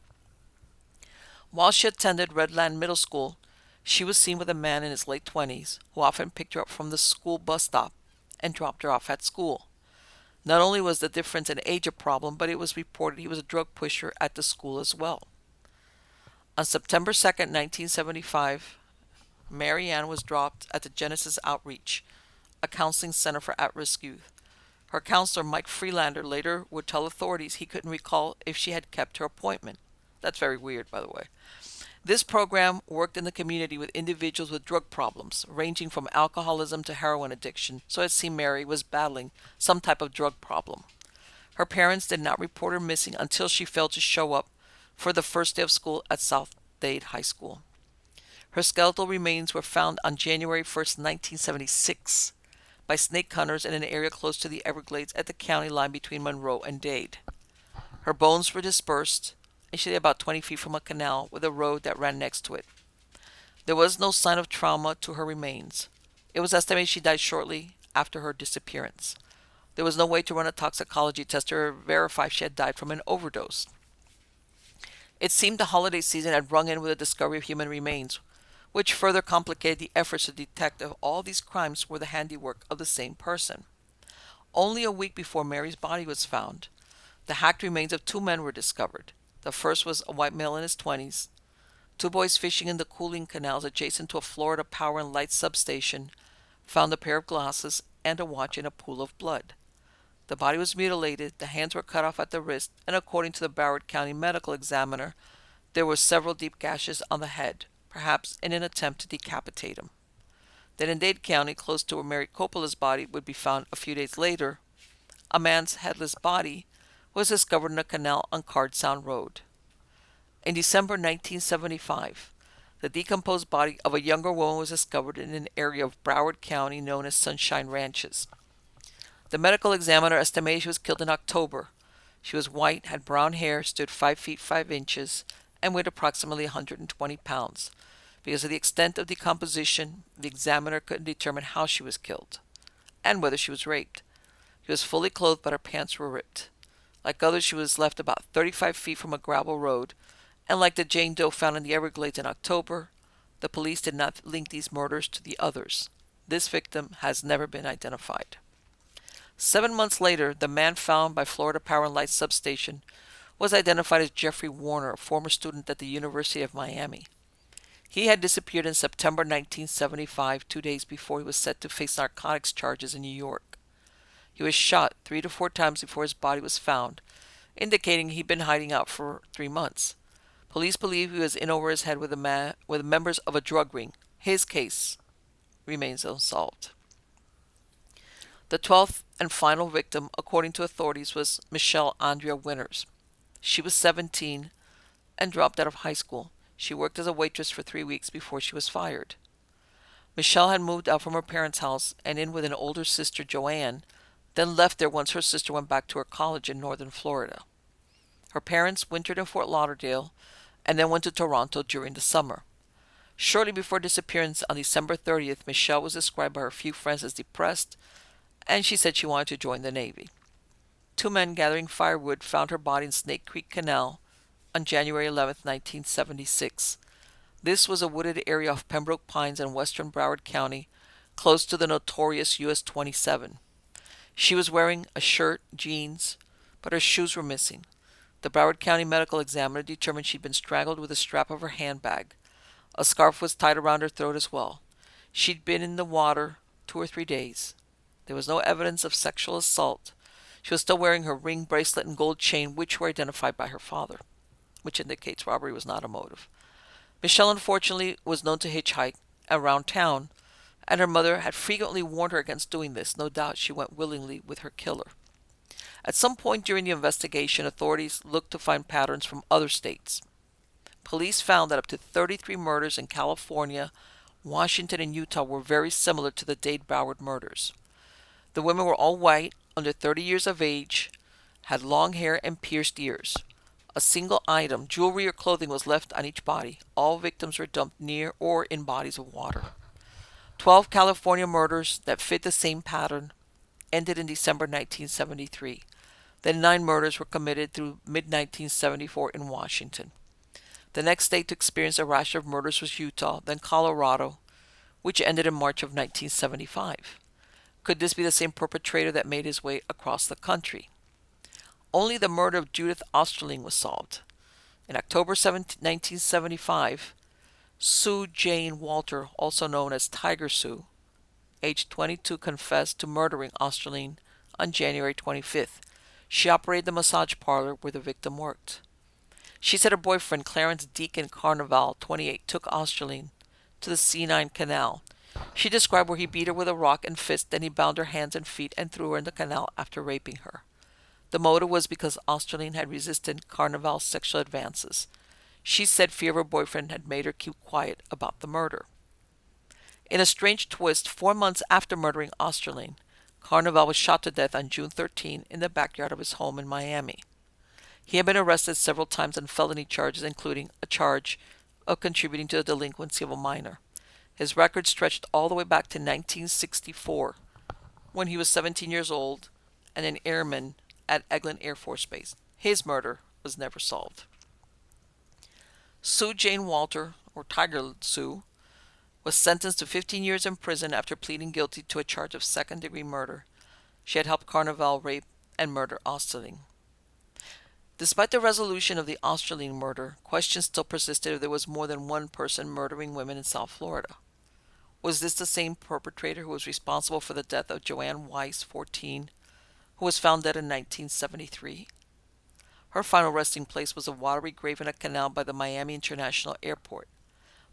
While she attended Redland Middle School, she was seen with a man in his late 20s who often picked her up from the school bus stop and dropped her off at school. Not only was the difference in age a problem, but it was reported he was a drug pusher at the school as well. On September 2nd, 1975, Mary Ann was dropped at the Genesis Outreach, a counseling center for at-risk youth. Her counselor, Mike Freelander, later would tell authorities he couldn't recall if she had kept her appointment. That's very weird, by the way. This program worked in the community with individuals with drug problems, ranging from alcoholism to heroin addiction, so it seemed Mary was battling some type of drug problem. Her parents did not report her missing until she failed to show up for the first day of school at South Dade High School. Her skeletal remains were found on January 1st, 1976, by snake hunters in an area close to the Everglades at the county line between Monroe and Dade. Her bones were dispersed, and she lay about 20 feet from a canal with a road that ran next to it. There was no sign of trauma to her remains. It was estimated she died shortly after her disappearance. There was no way to run a toxicology test to verify if she had died from an overdose. It seemed the holiday season had rung in with the discovery of human remains, which further complicated the efforts to detect if all these crimes were the handiwork of the same person. Only a week before Mary's body was found, the hacked remains of two men were discovered. The first was a white male in his 20s. Two boys fishing in the cooling canals adjacent to a Florida Power and Light substation found a pair of glasses and a watch in a pool of blood. The body was mutilated, the hands were cut off at the wrist, and according to the Broward County medical examiner, there were several deep gashes on the head, perhaps in an attempt to decapitate him. Then in Dade County, close to where Mary Coppola's body would be found a few days later, a man's headless body was discovered in a canal on Card Sound Road. In December 1975, the decomposed body of a younger woman was discovered in an area of Broward County known as Sunshine Ranches. The medical examiner estimated she was killed in October. She was white, had brown hair, stood 5 feet 5 inches, and weighed approximately 120 pounds. Because of the extent of decomposition, the examiner couldn't determine how she was killed, and whether she was raped. She was fully clothed, but her pants were ripped. Like others, she was left about 35 feet from a gravel road, and like the Jane Doe found in the Everglades in October, the police did not link these murders to the others. This victim has never been identified. 7 months later, the man found by Florida Power and Light substation was identified as Jeffrey Warner, a former student at the University of Miami. He had disappeared in September 1975, 2 days before he was set to face narcotics charges in New York. He was shot 3 to 4 times before his body was found, indicating he'd been hiding out for 3 months. Police believe he was in over his head with members of a drug ring. His case remains unsolved. The 12th and final victim, according to authorities, was Michelle Andrea Winters. She was 17 and dropped out of high school. She worked as a waitress for 3 weeks before she was fired. Michelle had moved out from her parents' house and in with an older sister, Joanne, then left there once her sister went back to her college in northern Florida. Her parents wintered in Fort Lauderdale and then went to Toronto during the summer. Shortly before disappearance on December 30th, Michelle was described by her few friends as depressed, and she said she wanted to join the Navy. 2 men gathering firewood found her body in Snake Creek Canal on January 11th, 1976. This was a wooded area off Pembroke Pines in western Broward County, close to the notorious US 27. She was wearing a shirt, jeans, but her shoes were missing. The Broward County medical examiner determined she'd been strangled with a strap of her handbag. A scarf was tied around her throat as well. She'd been in the water 2 or 3 days. There was no evidence of sexual assault. She was still wearing her ring, bracelet, and gold chain, which were identified by her father, which indicates robbery was not a motive. Michelle, unfortunately, was known to hitchhike around town, and her mother had frequently warned her against doing this. No doubt she went willingly with her killer. At some point during the investigation, authorities looked to find patterns from other states. Police found that up to 33 murders in California, Washington, and Utah were very similar to the Dade Broward murders. The women were all white, under 30 years of age, had long hair and pierced ears. A single item, jewelry or clothing, was left on each body. All victims were dumped near or in bodies of water. 12 California murders that fit the same pattern ended in December 1973. Then 9 murders were committed through mid-1974 in Washington. The next state to experience a rash of murders was Utah, then Colorado, which ended in March of 1975. Could this be the same perpetrator that made his way across the country? Only the murder of Judith Osterling was solved. In October 1975, Sue Jane Walter, also known as Tiger Sue, aged 22, confessed to murdering Osterling on January 25th. She operated the massage parlor where the victim worked. She said her boyfriend, Clarence Deacon Carnival, 28, took Osterling to the C9 Canal. She described where he beat her with a rock and fist, then he bound her hands and feet and threw her in the canal after raping her. The motive was because Osterling had resisted Carnival's sexual advances. She said fear of her boyfriend had made her keep quiet about the murder. In a strange twist, 4 months after murdering Osterling, Carnival was shot to death on June 13 in the backyard of his home in Miami. He had been arrested several times on felony charges, including a charge of contributing to the delinquency of a minor. His record stretched all the way back to 1964, when he was 17 years old and an airman at Eglin Air Force Base. His murder was never solved. Sue Jane Walter, or Tiger Sue, was sentenced to 15 years in prison after pleading guilty to a charge of second-degree murder. She had helped Carnival rape and murder Osterling. Despite the resolution of the Osterling murder, questions still persisted if there was more than one person murdering women in South Florida. Was this the same perpetrator who was responsible for the death of Joanne Weiss, 14, who was found dead in 1973? Her final resting place was a watery grave in a canal by the Miami International Airport.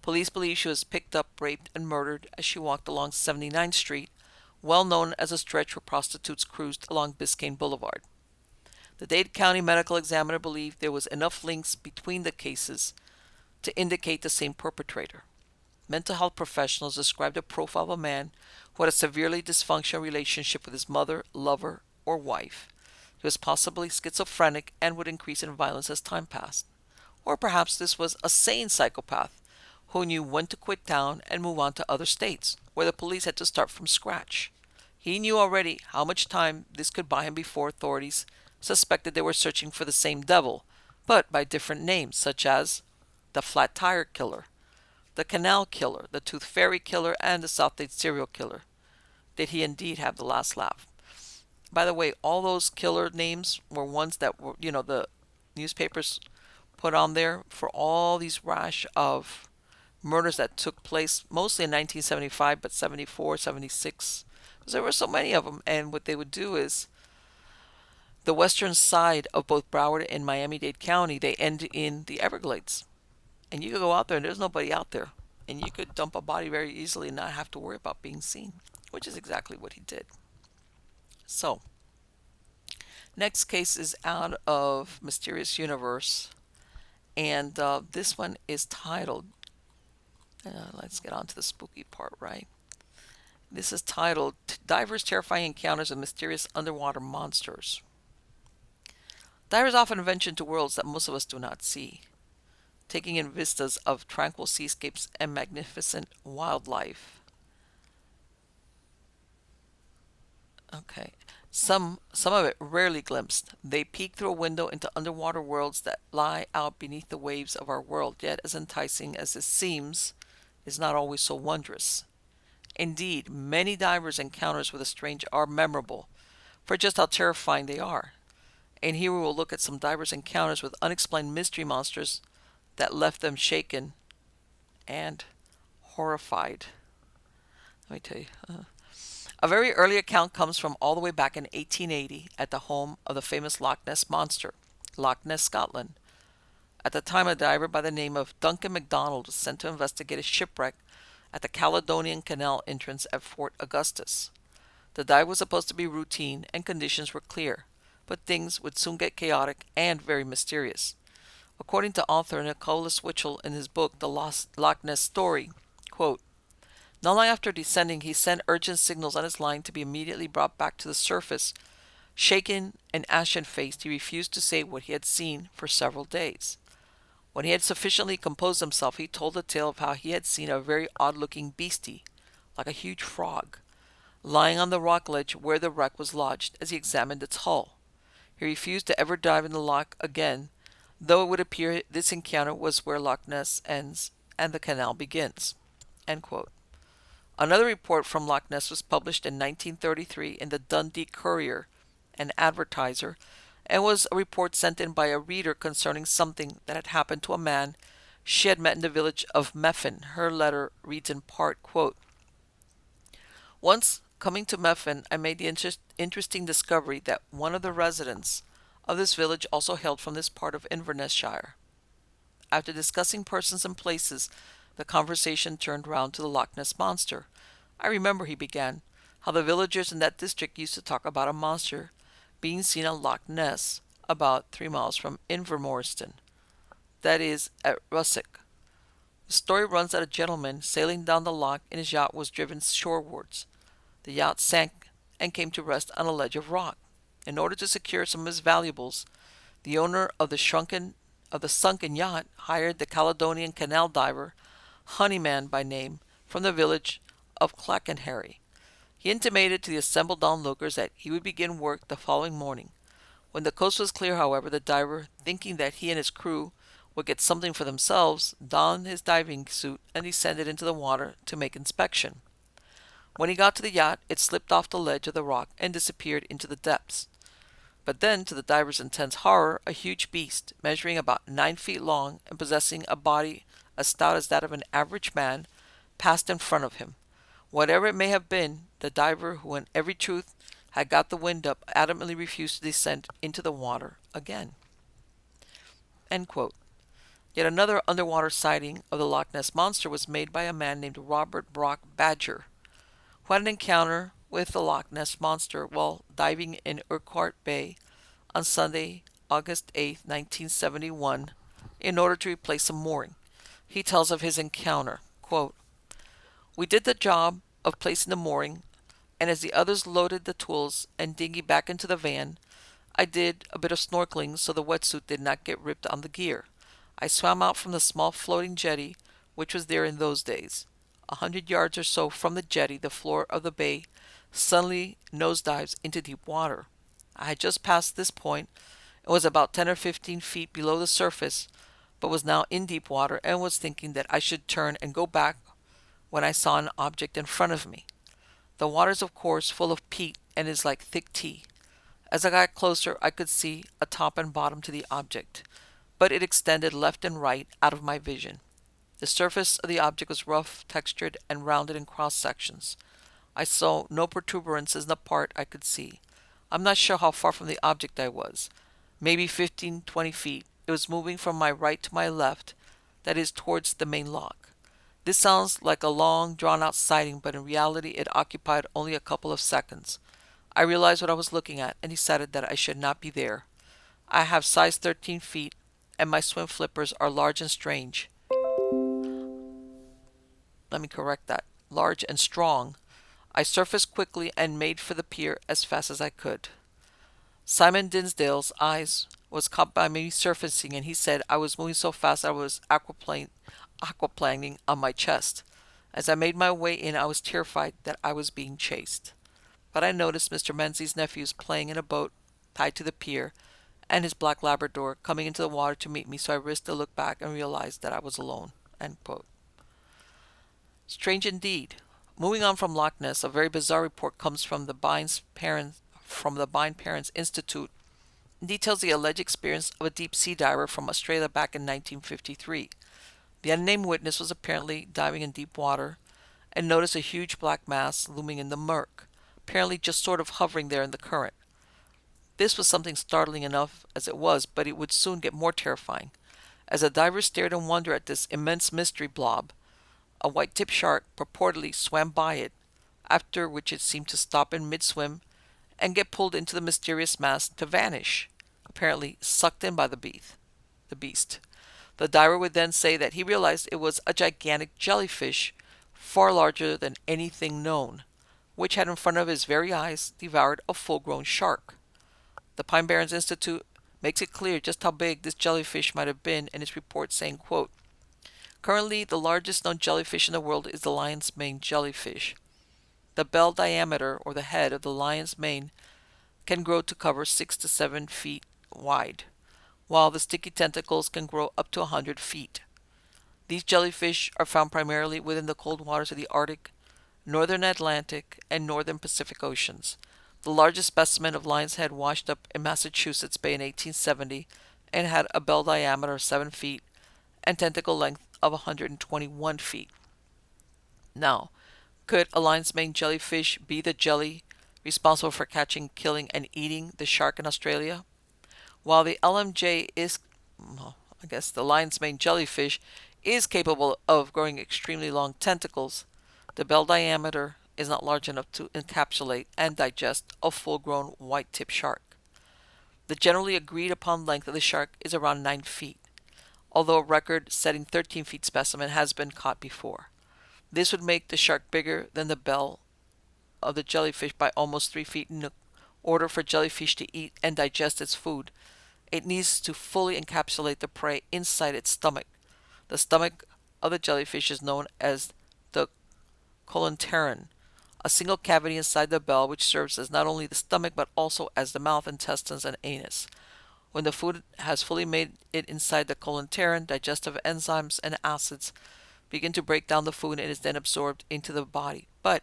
Police believe she was picked up, raped, and murdered as she walked along 79th Street, well known as a stretch where prostitutes cruised along Biscayne Boulevard. The Dade County medical examiner believed there was enough links between the cases to indicate the same perpetrator. Mental health professionals described a profile of a man who had a severely dysfunctional relationship with his mother, lover, or wife. He was possibly schizophrenic and would increase in violence as time passed. Or perhaps this was a sane psychopath who knew when to quit town and move on to other states, where the police had to start from scratch. He knew already how much time this could buy him before authorities suspected they were searching for the same devil, but by different names, such as the Flat Tire Killer, the Canal Killer, the Tooth Fairy Killer, and the Southgate Serial Killer. Did he indeed have the last laugh? By the way, all those killer names were ones that were, the newspapers put on there for all these rash of murders that took place mostly in 1975, but 74, 76, because there were so many of them. And what they would do is the western side of both Broward and Miami-Dade County, they end in the Everglades. And you could go out there and there's nobody out there. And you could dump a body very easily and not have to worry about being seen, which is exactly what he did. So, next case is out of Mysterious Universe. And this one is titled, let's get on to the spooky part, right? This is titled, Divers' Terrifying Encounters with Mysterious Underwater Monsters. Divers often venture into worlds that most of us do not see, taking in vistas of tranquil seascapes and magnificent wildlife. Okay. Some of it rarely glimpsed. They peek through a window into underwater worlds that lie out beneath the waves of our world, yet as enticing as this seems, is not always so wondrous. Indeed, many divers' encounters with the strange are memorable for just how terrifying they are. And here we will look at some divers' encounters with unexplained mystery monsters that left them shaken and horrified. Let me tell you. A very early account comes from all the way back in 1880 at the home of the famous Loch Ness Monster, Loch Ness, Scotland. At the time, a diver by the name of Duncan MacDonald was sent to investigate a shipwreck at the Caledonian Canal entrance at Fort Augustus. The dive was supposed to be routine and conditions were clear, but things would soon get chaotic and very mysterious. According to author Nicholas Witchell in his book, The Loch Ness Story, quote, not long after descending, he sent urgent signals on his line to be immediately brought back to the surface Shaken and ashen-faced, he refused to say what he had seen for several days. When he had sufficiently composed himself, he told the tale of how he had seen a very odd-looking beastie, like a huge frog, lying on the rock ledge where the wreck was lodged as he examined its hull. He refused to ever dive in the loch again, though it would appear this encounter was where Loch Ness ends and the canal begins. End quote. Another report from Loch Ness was published in 1933 in the Dundee Courier and Advertiser, and was a report sent in by a reader concerning something that had happened to a man she had met in the village of Meffin. Her letter reads in part, quote, once coming to Meffin, I made the interesting discovery that one of the residents of this village also hailed from this part of Invernessshire. After discussing persons and places, the conversation turned round to the Loch Ness Monster. I remember, he began, how the villagers in that district used to talk about a monster being seen at Loch Ness, about 3 miles from Invermorston, that is, at Ruswick. The story runs that a gentleman sailing down the loch in his yacht was driven shorewards. The yacht sank and came to rest on a ledge of rock. In order to secure some of his valuables, the owner of the sunken yacht hired the Caledonian Canal diver, Honeyman by name, from the village of Clackenharry. He intimated to the assembled onlookers that he would begin work the following morning. When the coast was clear, however, the diver, thinking that he and his crew would get something for themselves, donned his diving suit and descended into the water to make inspection. When he got to the yacht, it slipped off the ledge of the rock and disappeared into the depths. But then, to the diver's intense horror, a huge beast, measuring about 9 feet long and possessing a body as stout as that of an average man, passed in front of him. Whatever it may have been, the diver, who in every truth had got the wind up, adamantly refused to descend into the water again. End quote. Yet another underwater sighting of the Loch Ness Monster was made by a man named Robert Brock Badger, who had an encounter with the Loch Ness Monster while diving in Urquhart Bay on Sunday, August 8, 1971, in order to replace a mooring. He tells of his encounter, quote, we did the job of placing the mooring, and as the others loaded the tools and dinghy back into the van, I did a bit of snorkeling so the wetsuit did not get ripped on the gear. I swam out from the small floating jetty which was there in those days. 100 yards or so from the jetty, the floor of the bay suddenly nosedives into deep water. I had just passed this point and was about 10 or 15 feet below the surface, but was now in deep water and was thinking that I should turn and go back when I saw an object in front of me. The water is, of course, full of peat and is like thick tea. As I got closer, I could see a top and bottom to the object, but it extended left and right out of my vision. The surface of the object was rough, textured, and rounded in cross sections. I saw no protuberances in the part I could see. I'm not sure how far from the object I was. Maybe 15, 20 feet. It was moving from my right to my left, that is, towards the main lock. This sounds like a long, drawn-out sighting, but in reality it occupied only a couple of seconds. I realized what I was looking at and decided that I should not be there. I have size 13 feet, and my swim flippers are large and strange. Let me correct that. Large and strong. I surfaced quickly and made for the pier as fast as I could. Simon Dinsdale's eyes was caught by me surfacing, and he said I was moving so fast I was aquaplaning on my chest. As I made my way in, I was terrified that I was being chased. But I noticed Mr. Menzies' nephews playing in a boat tied to the pier, and his black Labrador coming into the water to meet me, so I risked a look back and realized that I was alone. End quote. Strange indeed. Moving on from Loch Ness, a very bizarre report comes from the Bynes Parents Institute. It details the alleged experience of a deep-sea diver from Australia back in 1953. The unnamed witness was apparently diving in deep water and noticed a huge black mass looming in the murk, apparently just sort of hovering there in the current. This was something startling enough as it was, but it would soon get more terrifying. As the divers stared in wonder at this immense mystery blob, a white-tipped shark purportedly swam by it, after which it seemed to stop in mid-swim and get pulled into the mysterious mass to vanish, apparently sucked in by the beast. The diver would then say that he realized it was a gigantic jellyfish, far larger than anything known, which had in front of his very eyes devoured a full-grown shark. The Pine Barrens Institute makes it clear just how big this jellyfish might have been in its report, saying, quote, "Currently, the largest known jellyfish in the world is the lion's mane jellyfish. The bell diameter, or the head of the lion's mane, can grow to cover 6 to 7 feet wide, while the sticky tentacles can grow up to 100 feet. These jellyfish are found primarily within the cold waters of the Arctic, northern Atlantic, and northern Pacific Oceans. The largest specimen of lion's head washed up in Massachusetts Bay in 1870 and had a bell diameter of 7 feet and tentacle length of 121 feet. Now, could a lion's mane jellyfish be the jelly responsible for catching, killing, and eating the shark in Australia? While the LMJ is, well, I guess the lion's mane jellyfish is capable of growing extremely long tentacles, the bell diameter is not large enough to encapsulate and digest a full-grown white-tip shark. The generally agreed upon length of the shark is around 9 feet, although a record-setting 13-feet specimen has been caught before. This would make the shark bigger than the bell of the jellyfish by almost 3 feet. In order for jellyfish to eat and digest its food, it needs to fully encapsulate the prey inside its stomach. The stomach of the jellyfish is known as the colonteron, a single cavity inside the bell which serves as not only the stomach but also as the mouth, intestines, and anus. When the food has fully made it inside the colonteron, digestive enzymes and acids begin to break down the food and is then absorbed into the body. But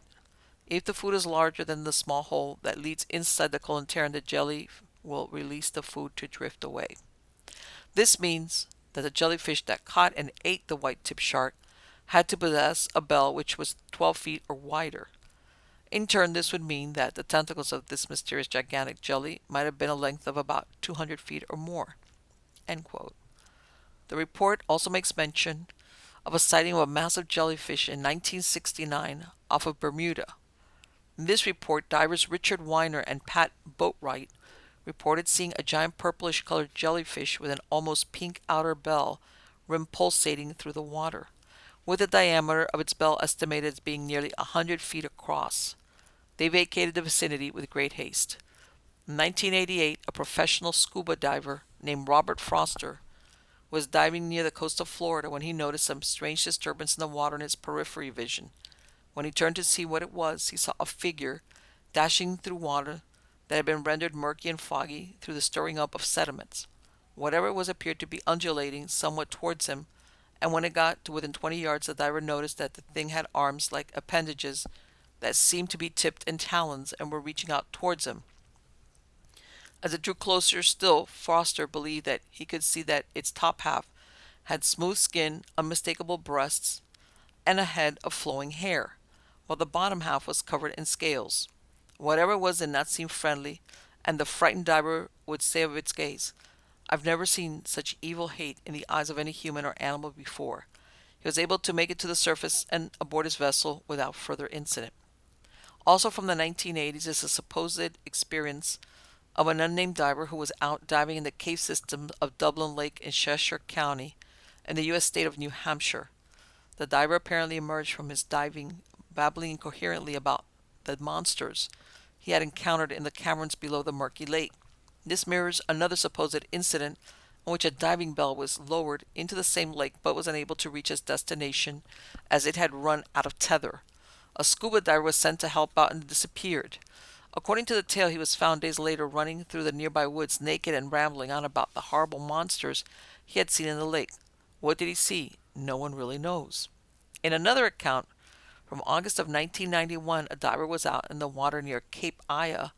if the food is larger than the small hole that leads inside the colonteron, the jelly will release the food to drift away. This means that the jellyfish that caught and ate the white-tip shark had to possess a bell which was 12 feet or wider. In turn, this would mean that the tentacles of this mysterious gigantic jelly might have been a length of about 200 feet or more." End quote. The report also makes mention of a sighting of a massive jellyfish in 1969 off of Bermuda. In this report, divers Richard Weiner and Pat Boatwright reported seeing a giant purplish-colored jellyfish with an almost pink outer bell rim pulsating through the water, with the diameter of its bell estimated as being nearly 100 feet across. They vacated the vicinity with great haste. In 1988, a professional scuba diver named Robert Foster was diving near the coast of Florida when he noticed some strange disturbance in the water in his periphery vision. When he turned to see what it was, he saw a figure dashing through water that had been rendered murky and foggy through the stirring up of sediments. Whatever it was appeared to be undulating somewhat towards him, and when it got to within 20 yards, the diver noticed that the thing had arms like appendages that seemed to be tipped in talons and were reaching out towards him. As it drew closer still, Foster believed that he could see that its top half had smooth skin, unmistakable breasts, and a head of flowing hair, while the bottom half was covered in scales. Whatever it was did not seem friendly, and the frightened diver would say of its gaze, "I've never seen such evil hate in the eyes of any human or animal before." He was able to make it to the surface and aboard his vessel without further incident. Also from the 1980s is a supposed experience of an unnamed diver who was out diving in the cave system of Dublin Lake in Cheshire County in the U.S. state of New Hampshire. The diver apparently emerged from his diving, babbling incoherently about the monsters he had encountered in the caverns below the murky lake. This mirrors another supposed incident in which a diving bell was lowered into the same lake but was unable to reach its destination as it had run out of tether. A scuba diver was sent to help out and disappeared. According to the tale, he was found days later running through the nearby woods naked and rambling on about the horrible monsters he had seen in the lake. What did he see? No one really knows. In another account, from August of 1991, a diver was out in the water near Cape Aya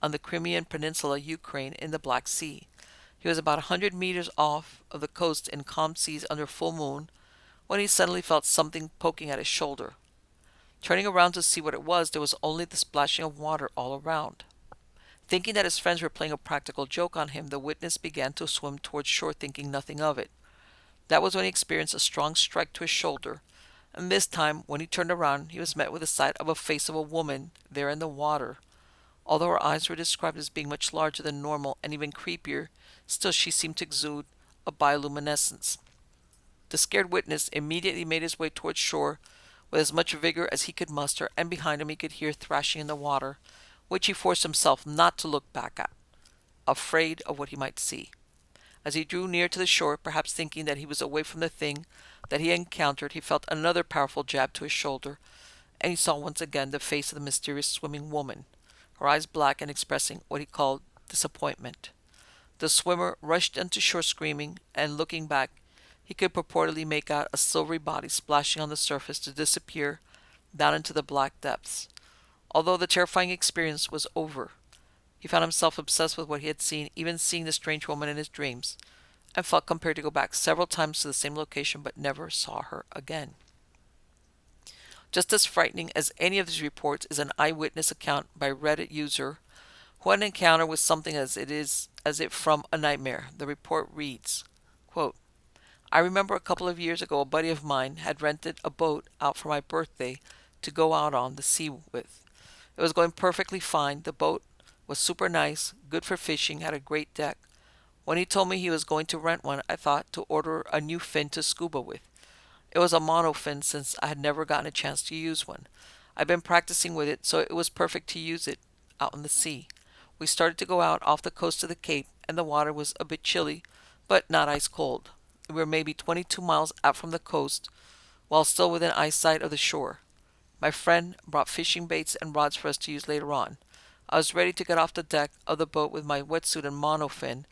on the Crimean Peninsula, Ukraine, in the Black Sea. He was about 100 meters off of the coast in calm seas under full moon when he suddenly felt something poking at his shoulder. Turning around to see what it was, there was only the splashing of water all around. Thinking that his friends were playing a practical joke on him, the witness began to swim towards shore, thinking nothing of it. That was when he experienced a strong strike to his shoulder, and this time, when he turned around, he was met with the sight of a face of a woman there in the water. Although her eyes were described as being much larger than normal and even creepier, still she seemed to exude a bioluminescence. The scared witness immediately made his way towards shore with as much vigor as he could muster, and behind him he could hear thrashing in the water, which he forced himself not to look back at. afraid of what he might see. As he drew near to the shore, perhaps thinking that he was away from the thing that he had encountered, he felt another powerful jab to his shoulder, and he saw once again the face of the mysterious swimming woman, her eyes black and expressing what he called disappointment. The swimmer rushed onto shore screaming, and looking back, he could purportedly make out a silvery body splashing on the surface to disappear down into the black depths. Although the terrifying experience was over, he found himself obsessed with what he had seen, even seeing the strange woman in his dreams, and felt compelled to go back several times to the same location but never saw her again. Just as frightening as any of these reports is an eyewitness account by Reddit user who had an encounter with something as if from a nightmare. The report reads, quote, I remember a couple of years ago a buddy of mine had rented a boat out for my birthday to go out on the sea with. It was going perfectly fine. The boat was super nice, good for fishing, had a great deck. When he told me he was going to rent one, I thought to order a new fin to scuba with. It was a mono fin since I had never gotten a chance to use one. I'd been practicing with it, so it was perfect to use it out in the sea. We started to go out off the coast of the Cape, and the water was a bit chilly, but not ice cold. We were maybe 22 miles out from the coast, while still within eyesight of the shore. My friend brought fishing baits and rods for us to use later on. I was ready to get off the deck of the boat with my wetsuit and monofin,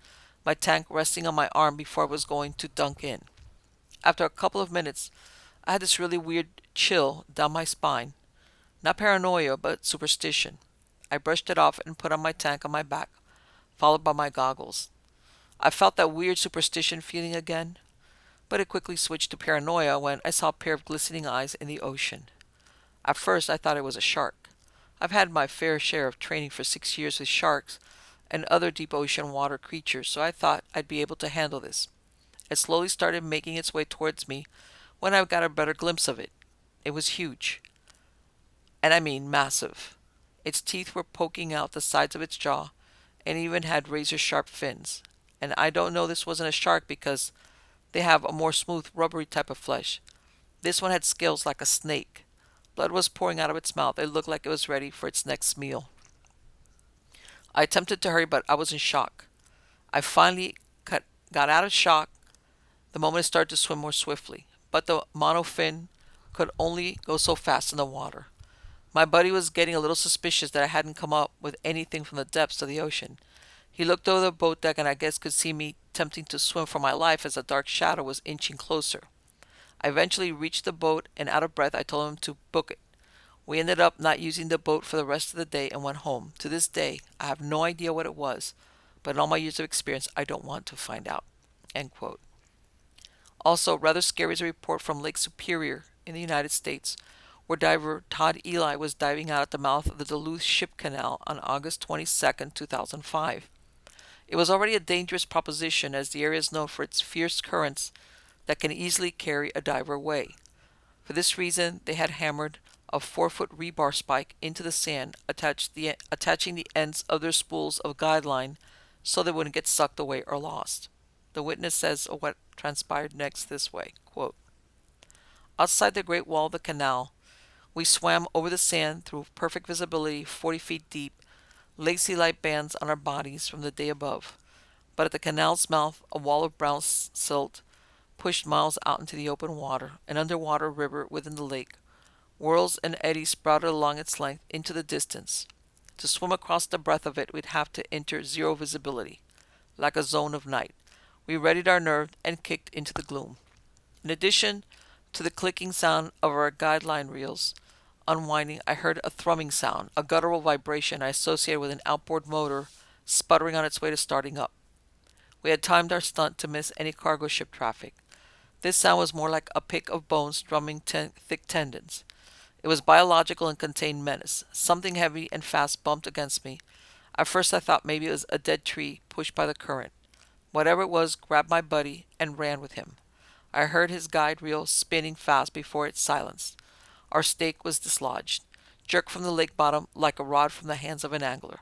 my tank resting on my arm before I was going to dunk in. After a couple of minutes, I had this really weird chill down my spine. Not paranoia, but superstition. I brushed it off and put on my tank on my back, followed by my goggles. I felt that weird superstition feeling again, but it quickly switched to paranoia when I saw a pair of glistening eyes in the ocean. At first, I thought it was a shark. I've had my fair share of training for 6 years with sharks and other deep ocean water creatures, so I thought I'd be able to handle this. It slowly started making its way towards me when I got a better glimpse of it. It was huge. And I mean massive. Its teeth were poking out the sides of its jaw, and even had razor-sharp fins. And I don't know this wasn't a shark because they have a more smooth, rubbery type of flesh. This one had scales like a snake. Blood was pouring out of its mouth. It looked like it was ready for its next meal. I attempted to hurry, but I was in shock. I finally got out of shock the moment it started to swim more swiftly, but the monofin could only go so fast in the water. My buddy was getting a little suspicious that I hadn't come up with anything from the depths of the ocean. He looked over the boat deck and I guess could see me attempting to swim for my life as a dark shadow was inching closer. I eventually reached the boat, and out of breath I told him to book it. We ended up not using the boat for the rest of the day and went home. To this day, I have no idea what it was, but in all my years of experience, I don't want to find out. End quote. Also, rather scary is a report from Lake Superior in the United States, where diver Todd Eli was diving out at the mouth of the Duluth Ship Canal on August 22, 2005. It was already a dangerous proposition as the area is known for its fierce currents that can easily carry a diver away. For this reason, they had hammered a 4-foot rebar spike into the sand, attaching the ends of their spools of guideline so they wouldn't get sucked away or lost. The witness says of what transpired next this way, quote, outside the Great Wall of the Canal, we swam over the sand through perfect visibility 40 feet deep, lacy light bands on our bodies from the day above. But at the canal's mouth, a wall of brown silt pushed miles out into the open water, an underwater river within the lake. Whirls and eddies sprouted along its length into the distance. To swim across the breadth of it, we'd have to enter zero visibility, like a zone of night. We readied our nerve and kicked into the gloom. In addition to the clicking sound of our guideline reels unwinding, I heard a thrumming sound, a guttural vibration I associated with an outboard motor sputtering on its way to starting up. We had timed our stunt to miss any cargo ship traffic. This sound was more like a pick of bones drumming thick tendons. It was biological and contained menace. Something heavy and fast bumped against me. At first I thought maybe it was a dead tree pushed by the current. Whatever it was grabbed my buddy and ran with him. I heard his guide reel spinning fast before it silenced. Our stake was dislodged, jerked from the lake bottom like a rod from the hands of an angler.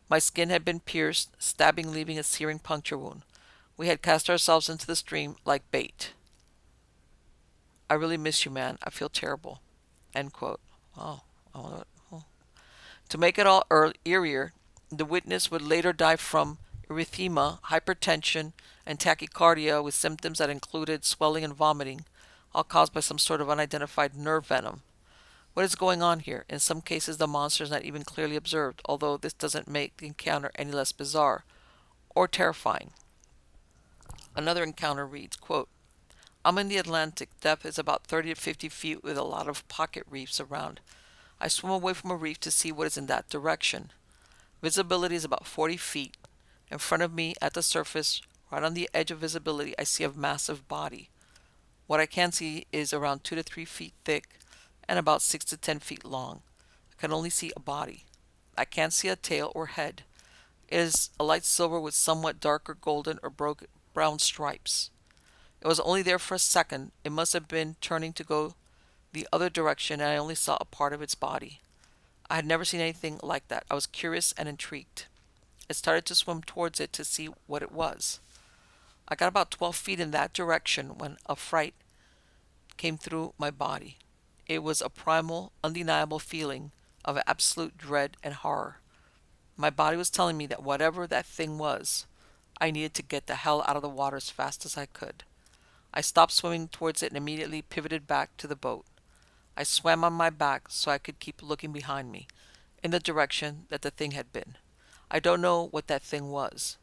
My skin had been pierced, stabbing leaving a searing puncture wound. We had cast ourselves into the stream like bait. I really miss you, man. I feel terrible. End quote. Oh. To make it all eerier, the witness would later die from erythema, hypertension, and tachycardia with symptoms that included swelling and vomiting, all caused by some sort of unidentified nerve venom. What is going on here? In some cases, the monster is not even clearly observed, although this doesn't make the encounter any less bizarre or terrifying. Another encounter reads, quote, I'm in the Atlantic. Depth is about 30 to 50 feet with a lot of pocket reefs around. I swim away from a reef to see what is in that direction. Visibility is about 40 feet. In front of me, at the surface, right on the edge of visibility, I see a massive body. What I can see is around 2 to 3 feet thick and about 6 to 10 feet long. I can only see a body. I can't see a tail or head. It is a light silver with somewhat darker golden or brown stripes. It was only there for a second. It must have been turning to go the other direction, and I only saw a part of its body. I had never seen anything like that. I was curious and intrigued. I started to swim towards it to see what it was. I got about 12 feet in that direction when a fright came through my body. It was a primal, undeniable feeling of absolute dread and horror. My body was telling me that whatever that thing was, I needed to get the hell out of the water as fast as I could. I stopped swimming towards it and immediately pivoted back to the boat. I swam on my back so I could keep looking behind me, in the direction that the thing had been. I don't know what that thing was,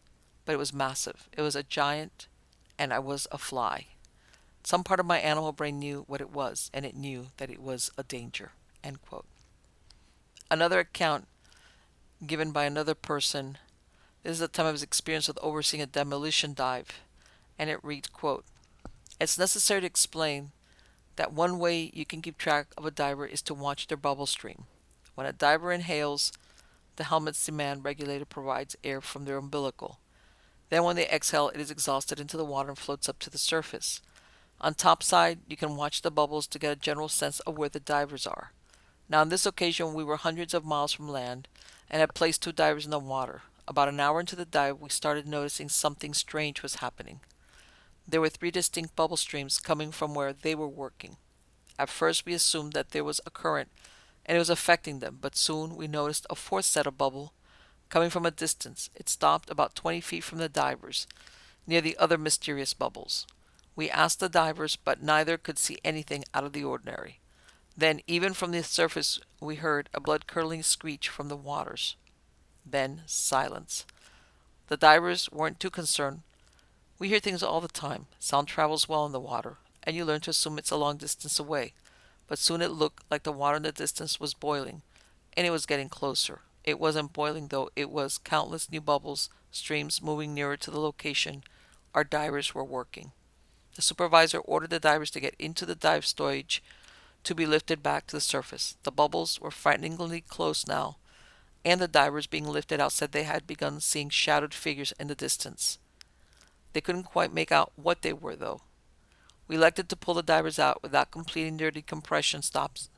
but it was massive. It was a giant, and I was a fly. Some part of my animal brain knew what it was, and it knew that it was a danger. End quote. Another account given by another person. This is the time of his experience with overseeing a demolition dive, and it reads, quote, It's necessary to explain that one way you can keep track of a diver is to watch their bubble stream. When a diver inhales, the helmet's demand regulator provides air from their umbilical. Then when they exhale, it is exhausted into the water and floats up to the surface. On topside, you can watch the bubbles to get a general sense of where the divers are. Now, on this occasion, we were hundreds of miles from land and had placed 2 divers in the water. About an hour into the dive, we started noticing something strange was happening. There were 3 distinct bubble streams coming from where they were working. At first, we assumed that there was a current and it was affecting them, but soon we noticed a 4th set of bubble coming from a distance. It stopped about 20 feet from the divers, near the other mysterious bubbles. We asked the divers, but neither could see anything out of the ordinary. Then, even from the surface, we heard a blood-curdling screech from the waters. Then, silence. The divers weren't too concerned. We hear things all the time. Sound travels well in the water, and you learn to assume it's a long distance away. But soon it looked like the water in the distance was boiling, and it was getting closer. It wasn't boiling, though. It was countless new bubbles, streams moving nearer to the location our divers were working. The supervisor ordered the divers to get into the dive stage to be lifted back to the surface. The bubbles were frighteningly close now, and the divers being lifted out said they had begun seeing shadowed figures in the distance. They couldn't quite make out what they were, though. We elected to pull the divers out without completing their decompression stops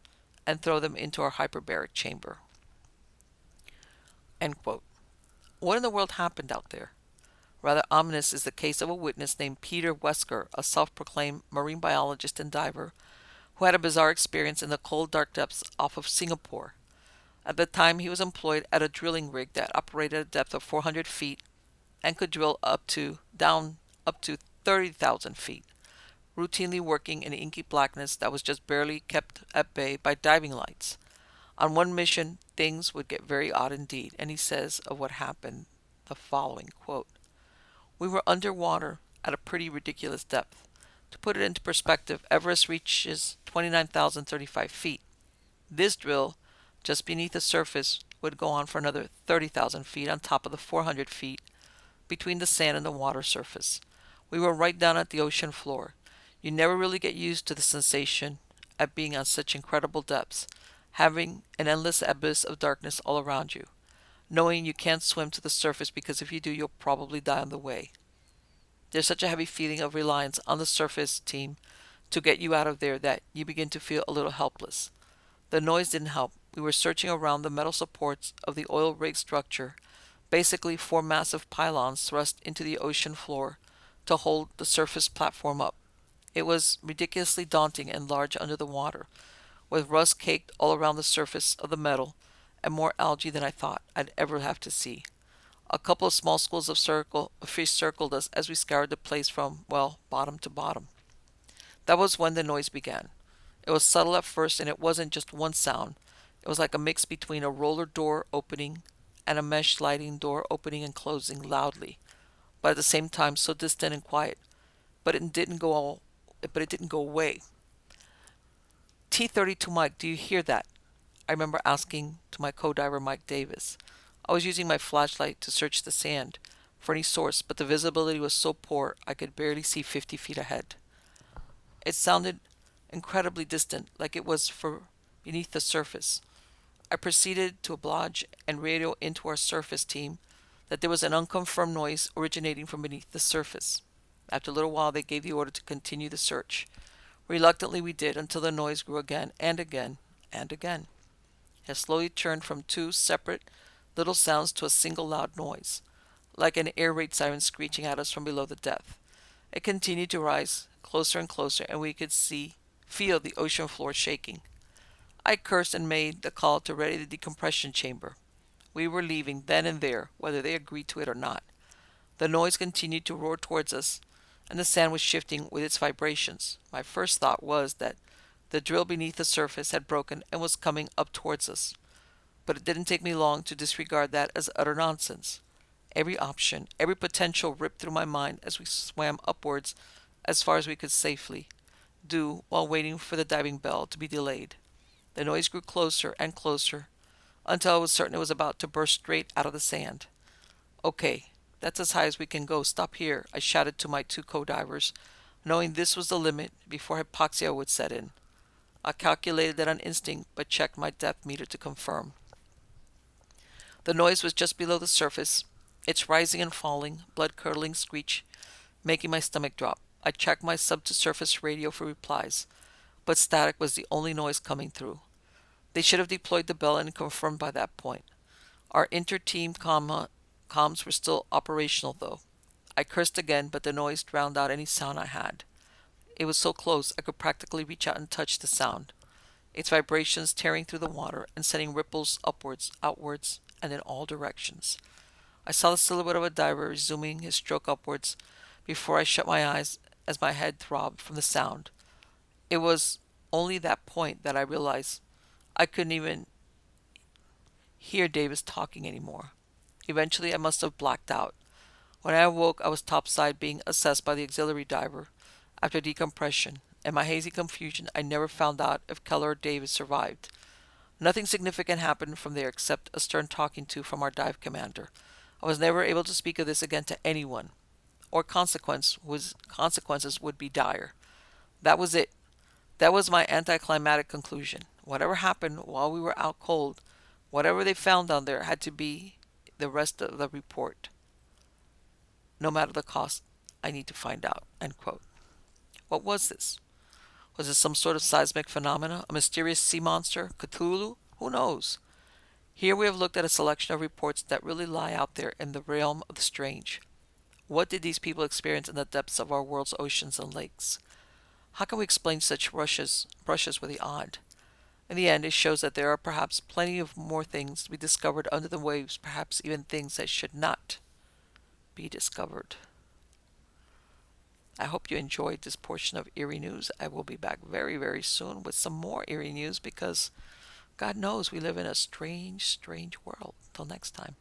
and throw them into our hyperbaric chamber. End quote. What in the world happened out there? Rather ominous is the case of a witness named Peter Wesker, a self-proclaimed marine biologist and diver, who had a bizarre experience in the cold, dark depths off of Singapore. At the time, he was employed at a drilling rig that operated at a depth of 400 feet and could drill down up to 30,000 feet, routinely working in inky blackness that was just barely kept at bay by diving lights. On one mission, things would get very odd indeed, and he says of what happened the following, quote, We were underwater at a pretty ridiculous depth. To put it into perspective, Everest reaches 29,035 feet. This drill, just beneath the surface, would go on for another 30,000 feet on top of the 400 feet between the sand and the water surface. We were right down at the ocean floor. You never really get used to the sensation at being on such incredible depths, having an endless abyss of darkness all around you, knowing you can't swim to the surface because if you do, you'll probably die on the way. There's such a heavy feeling of reliance on the surface team to get you out of there that you begin to feel a little helpless. The noise didn't help. We were searching around the metal supports of the oil rig structure, basically 4 massive pylons thrust into the ocean floor to hold the surface platform up. It was ridiculously daunting and large under the water, with rust caked all around the surface of the metal and more algae than I thought I'd ever have to see. A couple of small schools of fish circled us as we scoured the place from, well, bottom to bottom. That was when the noise began. It was subtle at first, and it wasn't just one sound. It was like a mix between a roller door opening and a mesh sliding door opening and closing loudly, but at the same time so distant and quiet. But it didn't go all, but it didn't go away. T-32 Mike, do you hear that? I remember asking to my co-diver Mike Davis. I was using my flashlight to search the sand for any source, but the visibility was so poor I could barely see 50 feet ahead. It sounded incredibly distant, like it was for beneath the surface. I proceeded to oblige and radio into our surface team that there was an unconfirmed noise originating from beneath the surface. After a little while, they gave the order to continue the search. Reluctantly, we did until the noise grew again and again and again. It slowly turned from two separate little sounds to a single loud noise, like an air raid siren screeching at us from below the depth. It continued to rise closer and closer, and we could feel the ocean floor shaking. I cursed and made the call to ready the decompression chamber. We were leaving then and there, whether they agreed to it or not. The noise continued to roar towards us, and the sand was shifting with its vibrations. My first thought was that the drill beneath the surface had broken and was coming up towards us. But it didn't take me long to disregard that as utter nonsense. Every option, every potential ripped through my mind as we swam upwards as far as we could safely do while waiting for the diving bell to be delayed. The noise grew closer and closer until I was certain it was about to burst straight out of the sand. Okay, that's as high as we can go. Stop here, I shouted to my two co-divers, knowing this was the limit before hypoxia would set in. I calculated that on instinct, but checked my depth meter to confirm. The noise was just below the surface, its rising and falling, blood-curdling screech making my stomach drop. I checked my sub-to-surface radio for replies, but static was the only noise coming through. They should have deployed the bell and confirmed by that point. Our inter-team comms were still operational, though. I cursed again, but the noise drowned out any sound I had. It was so close I could practically reach out and touch the sound, its vibrations tearing through the water and sending ripples upwards, outwards, and in all directions. I saw the silhouette of a diver resuming his stroke upwards before I shut my eyes as my head throbbed from the sound. It was only that point that I realized I couldn't even hear Davis talking anymore. Eventually, I must have blacked out. When I awoke, I was topside being assessed by the auxiliary diver after decompression. In my hazy confusion, I never found out if Keller or Davis survived. Nothing significant happened from there except a stern talking to from our dive commander. I was never able to speak of this again to anyone, or consequences would be dire. That was it. That was my anticlimactic conclusion. Whatever happened while we were out cold, whatever they found down there had to be the rest of the report. No matter the cost, I need to find out. End quote. What was this? Was it some sort of seismic phenomena? A mysterious sea monster? Cthulhu? Who knows? Here we have looked at a selection of reports that really lie out there in the realm of the strange. What did these people experience in the depths of our world's oceans and lakes? How can we explain such brushes with the odd? In the end, it shows that there are perhaps plenty of more things to be discovered under the waves, perhaps even things that should not be discovered. I hope you enjoyed this portion of Eerie News. I will be back very, very soon with some more Eerie News because God knows we live in a strange, strange world. Till next time.